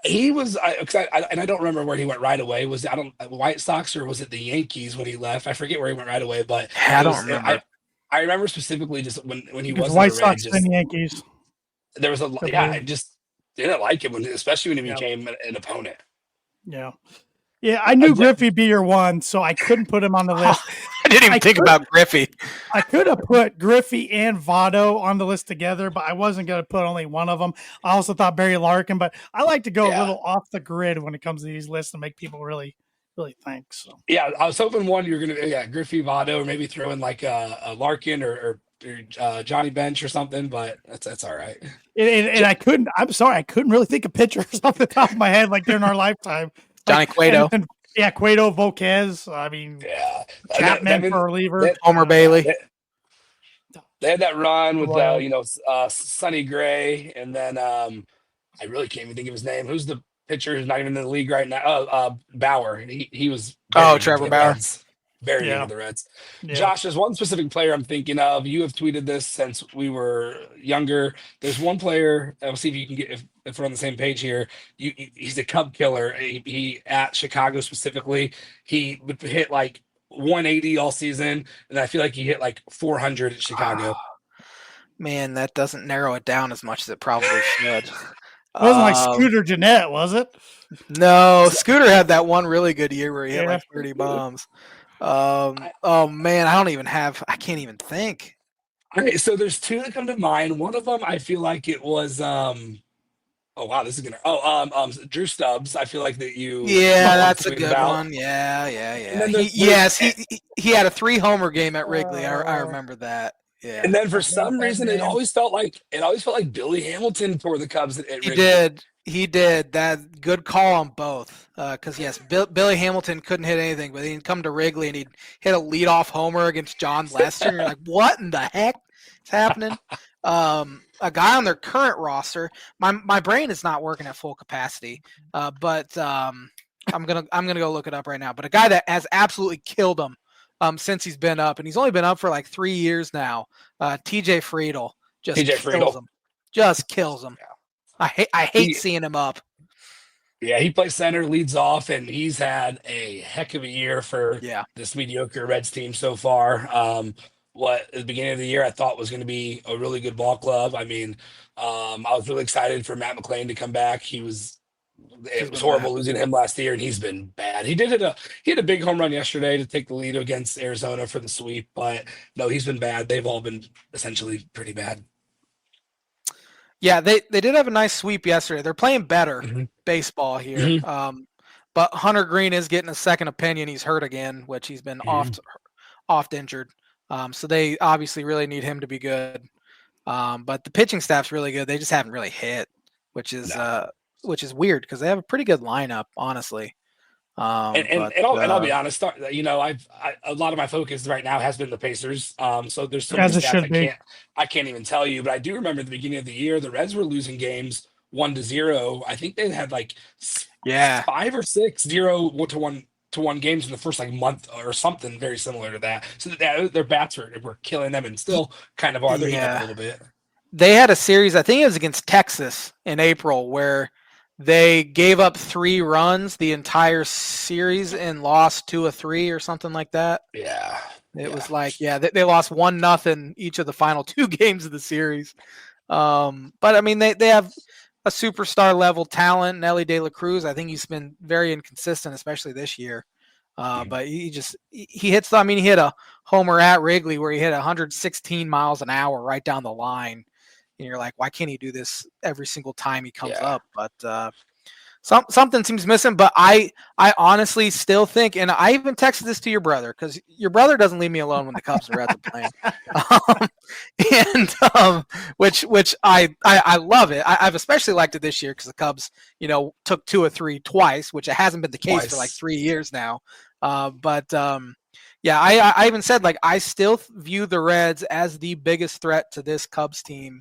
He was, and I don't remember where he went right away. Was it White Sox or was it the Yankees when he left? I forget where he went right away, but I don't remember. I remember specifically just when he was White Sox and Yankees. There was I just didn't like him especially when he became an opponent. Yeah. Yeah, I knew Griffey'd be your 1, so I couldn't put him on the list. I didn't even think about Griffey. I could have put Griffey and Votto on the list together, but I wasn't going to put only one of them. I also thought Barry Larkin, but I like to go a little off the grid when it comes to these lists and make people really, really think. So yeah, I was hoping one you're going to Griffey, Votto, or maybe throw in like a Larkin or Johnny Bench or something, but that's all right. And I couldn't. I'm sorry, I couldn't really think of pitchers off the top of my head like during our lifetime. Johnny Cueto. Cueto, Volquez. I mean, Chapman for a reliever. Homer Bailey. They had that run with Sonny Gray, and then I really can't even think of his name. Who's the pitcher who's not even in the league right now? Bauer. He was Trevor Bauer. Very into the Reds. Yeah. Josh, there's one specific player I'm thinking of. You have tweeted this since we were younger. There's one player. I'll see if you can get if we're on the same page here. He's a Cub killer. He at Chicago specifically. He would hit like 180 all season, and I feel like he hit like 400 at Chicago. Man, that doesn't narrow it down as much as it probably should. It wasn't like Scooter Gennett, was it? No, Scooter had that one really good year where he hit like 30 bombs. Oh man, I can't even think. All right, so there's 2 that come to mind. One of them I feel like it was oh wow, this is gonna Drew Stubbs. I feel like that you that's a good one. Yeah. He had a 3 homer game at Wrigley. I remember that. Yeah. And then for some reason it always felt like Billy Hamilton for the Cubs at Wrigley. He did that. Good call on both. Because yes, Billy Hamilton couldn't hit anything, but he'd come to Wrigley and he'd hit a leadoff homer against John Lester. And you're like, what in the heck is happening? A guy on their current roster. My brain is not working at full capacity, but I'm gonna go look it up right now. But a guy that has absolutely killed him since he's been up, and he's only been up for like 3 years now. TJ Friedl kills him. Just kills him. Yeah. I hate seeing him up. Yeah, he plays center, leads off, and he's had a heck of a year for this mediocre Reds team so far. What at the beginning of the year I thought was going to be a really good ball club. I mean, I was really excited for Matt McLain to come back. It was horrible losing him last year, and he's been bad. He hit a big home run yesterday to take the lead against Arizona for the sweep, but no, he's been bad. They've all been essentially pretty bad. Yeah, they did have a nice sweep yesterday. They're playing better baseball here. Mm-hmm. But Hunter Green is getting a second opinion. He's hurt again, which he's been oft injured. So they obviously really need him to be good. But the pitching staff's really good. They just haven't really hit, which is weird because they have a pretty good lineup, honestly. I'll be honest, a lot of my focus right now has been the Pacers. So there's so many stats I can't even tell you, but I do remember at the beginning of the year, the Reds were losing games 1-0. I think they had like 5 or 6 0-1 games in the first like month or something very similar to that. So their bats were killing them and still kind of are. They're heating up a little bit. They had a series, I think it was against Texas in April, where they gave up 3 runs the entire series and lost 2 of 3 or something like that. Yeah. It was like, they lost 1-0 each of the final 2 games of the series. But I mean, they have a superstar level talent, Nelly De La Cruz. I think he's been very inconsistent, especially this year. But he hits. I mean, he hit a homer at Wrigley where he hit 116 miles an hour right down the line, and you're like, why can't he do this every single time he comes up? But something seems missing. But I honestly still think, and I even texted this to your brother because your brother doesn't leave me alone when the Cubs and Reds are playing, which I love it. I've especially liked it this year because the Cubs, took 2 or 3 twice, which it hasn't been the case for like 3 years now. I even said, like, I still view the Reds as the biggest threat to this Cubs team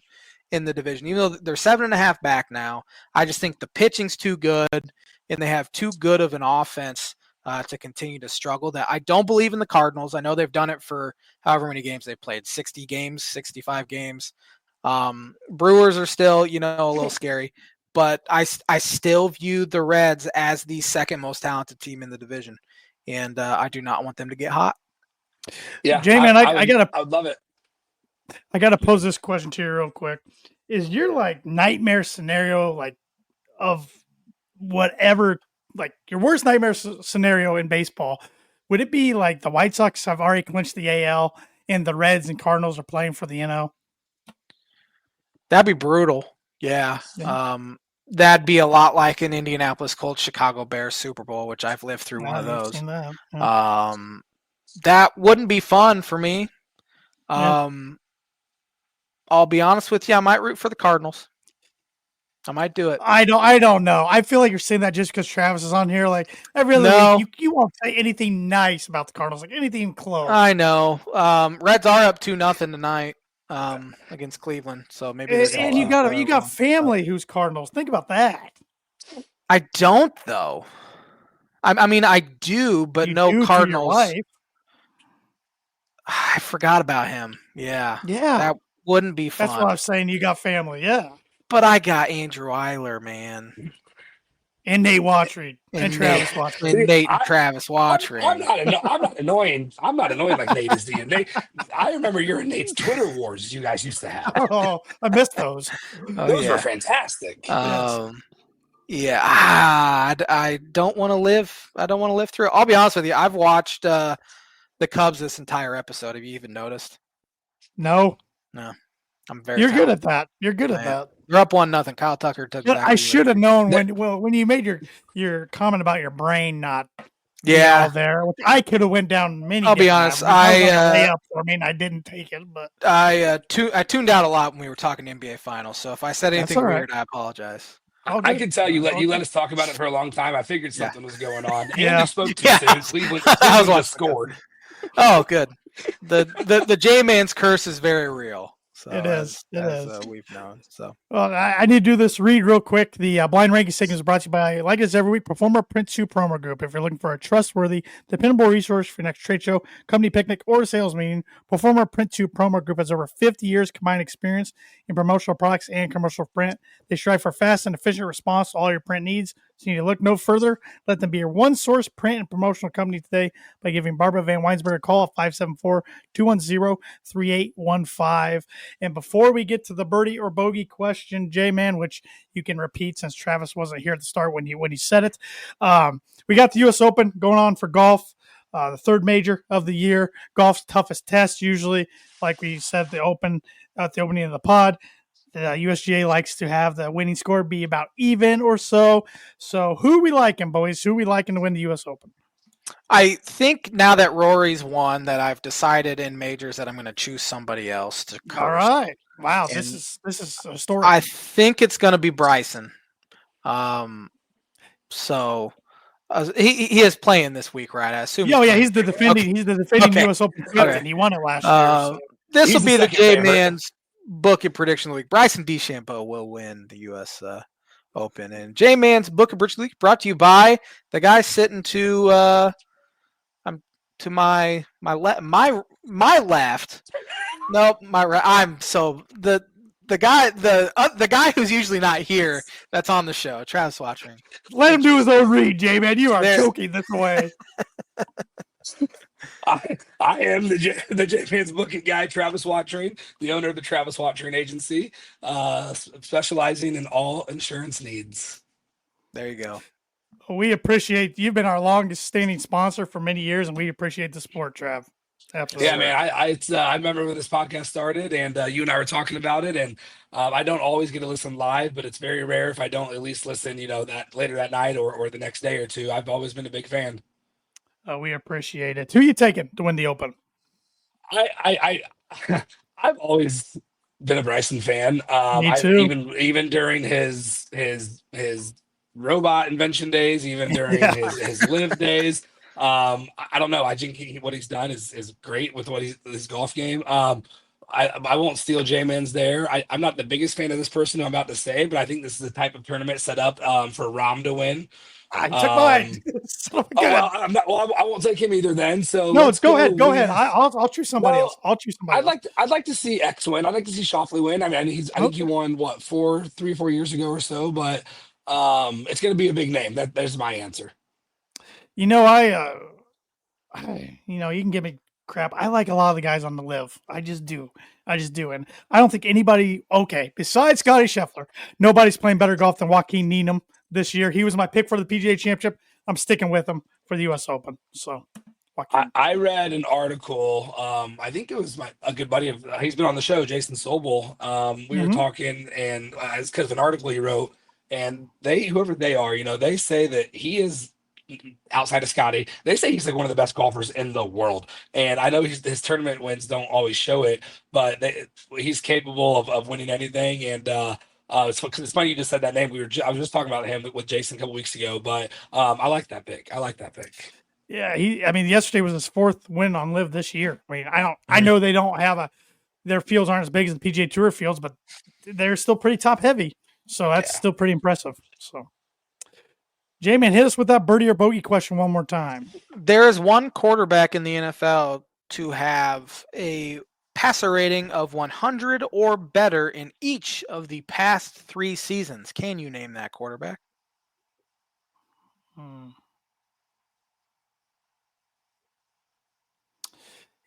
in the division, even though they're 7.5 back now. I just think the pitching's too good and they have too good of an offense to continue to struggle. That I don't believe in the Cardinals. I know they've done it for however many games they've played, 60 games, 65 games. Brewers are still, a little scary, but I still view the Reds as the second most talented team in the division. And I do not want them to get hot. Yeah, J-Man, I would love it. I gotta pose this question to you real quick. Is your like nightmare scenario like of whatever, like your worst nightmare scenario in baseball? Would it be like the White Sox have already clinched the AL and the Reds and Cardinals are playing for the NL? That'd be brutal. Yeah. That'd be a lot like an Indianapolis Colts Chicago Bears Super Bowl, which I've lived through one of those. That. Yeah. That wouldn't be fun for me. I'll be honest with you, I might root for the Cardinals. I might do it. I don't know. I feel like you're saying that just because Travis is on here. Like every other week, you won't say anything nice about the Cardinals, like anything close. I know. Reds are up 2-0 tonight against Cleveland, so maybe. And you got family who's Cardinals. Think about that. I don't though. I mean, I do, but no Cardinals. I forgot about him. Yeah. That wouldn't be fun. That's what I was saying. You got family, yeah. But I got Andrew Eiler, man. And Nate Wottring. And Travis Wottring. And Nate and Travis Wottring. I'm not annoying. I'm not annoying like Nate is to you. Nate, I remember your and Nate's Twitter wars you guys used to have. Oh, I missed those. Those were fantastic. I don't want to live. I don't want to live through it. I'll be honest with you. I've watched the Cubs this entire episode. Have you even noticed? No. I'm very. You're good at that. You're good at that. They're up 1-0. Kyle Tucker took. I should have known when you made your comment about your brain not. All there. I could have went down many. I'll be honest. I didn't take it, but I tuned out a lot when we were talking NBA Finals. So if I said anything weird, I apologize. I can tell you let us talk about it for a long time. I figured something was going on. Andy spoke too soon. Cleveland just scored. Oh, good. The J-Man's curse is very real. So it is. We've known. So well, I need to do this read real quick. The blind ranking segment is brought to you by, like us every week, Performer Print 2 Promo Group. If you're looking for a trustworthy, dependable resource for your next trade show, company picnic, or sales meeting, Performer Print 2 Promo Group has over 50 years combined experience in promotional products and commercial print. They strive for fast and efficient response to all your print needs. So you need to look no further. Let them be your one source print and promotional company today by giving Barbara Van Weinsberg a call at 574-210-3815. And before we get to the birdie or bogey question, J-Man, which you can repeat since Travis wasn't here at the start when he said it, we got the U.S. Open going on for golf, the third major of the year. Golf's toughest test usually, like we said, the opening of the pod. The USGA likes to have the winning score be about even or so. So who we liking, boys? Who we liking to win the U.S. Open? I think now that Rory's won, that I've decided in majors that I'm going to choose somebody else to curse. All right. Wow, this is a story. I think it's going to be Bryson. So he is playing this week, right? I assume. Yeah, he's the defending. Okay. He's the defending U.S. Open champion. He won it last year. So. This will be the J-Man's book and prediction of the week. Bryson DeChambeau will win the U.S. Open, and J-Man's book and prediction of the week brought to you by the guy sitting to my left. Nope, my right. I'm so the guy who's usually not here that's on the show, Travis Wottring. Let him do his own read, J-Man. You are choking this away. I am the J-Man's booking guy, Travis Wottring, the owner of the Travis Wottring Agency, specializing in all insurance needs. There you go. We appreciate you've been our longest standing sponsor for many years, and we appreciate the support, Trav. Absolutely. Yeah, man. I remember when this podcast started, and you and I were talking about it, and I don't always get to listen live, but it's very rare if I don't at least listen, that later that night or the next day or two. I've always been a big fan. We appreciate it. Who you taking to win the Open? I've always been a Bryson fan. Me I too. even during his robot invention days, even during his live days. I don't know. I think what he's done is great with his golf game. I won't steal J-Man's there. I'm not the biggest fan of this person I'm about to say, but I think this is the type of tournament set up for Rom to win. I took mine. Well, I'm not. Well, I won't take him either. Then, so no, go ahead. Go ahead. I'll choose somebody else. I'll choose somebody. I'd like to see X win. I'd like to see Shoffley win. I mean, I think he won 3 or 4 years ago or so. But it's going to be a big name. There's my answer. You can give me crap. I like a lot of the guys on the live. I just do. And I don't think anybody, besides Scotty Scheffler, nobody's playing better golf than Joaquin Niemann this year. He was my pick for the PGA Championship. I'm sticking with him for the U.S. Open. So, I read an article. I think it was a good buddy of. He's been on the show, Jason Sobel. We were talking, and it's because of an article he wrote. And whoever they are, they say that he is outside of Scotty. They say he's like one of the best golfers in the world. And I know his tournament wins don't always show it, but he's capable of winning anything. And it's funny you just said that name. I was just talking about him with Jason a couple weeks ago, but I like that pick. Yeah, yesterday was his 4th win on live this year. I know they don't have their fields aren't as big as the PGA Tour fields, but they're still pretty top heavy. So that's still pretty impressive. So, J-Man, hit us with that birdie or bogey question one more time. There is one quarterback in the NFL to have a passer rating of 100 or better in each of the past 3 seasons. Can you name that quarterback?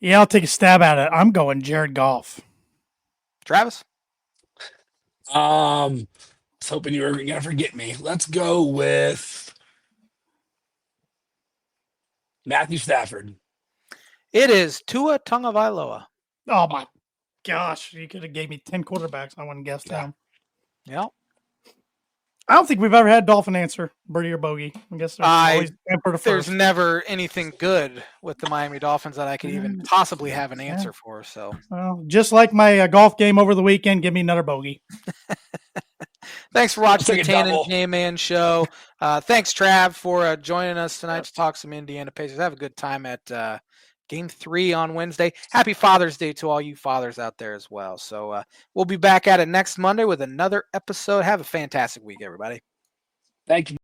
Yeah, I'll take a stab at it. I'm going Jared Goff. Travis? I was hoping you were going to forget me. Let's go with Matthew Stafford. It is Tua Tagovailoa. Oh my gosh! You could have gave me 10 quarterbacks. I wouldn't guess them. Yeah. I don't think we've ever had Dolphin answer birdie or bogey. I guess there's never anything good with the Miami Dolphins that I could even possibly have an answer for. So, well, just like my golf game over the weekend, give me another bogey. Thanks for watching the Tan and J-Man show. Thanks, Trav, for joining us tonight to talk some Indiana Pacers. Have a good time at Game 3 on Wednesday. Happy Father's Day to all you fathers out there as well. So we'll be back at it next Monday with another episode. Have a fantastic week, everybody. Thank you.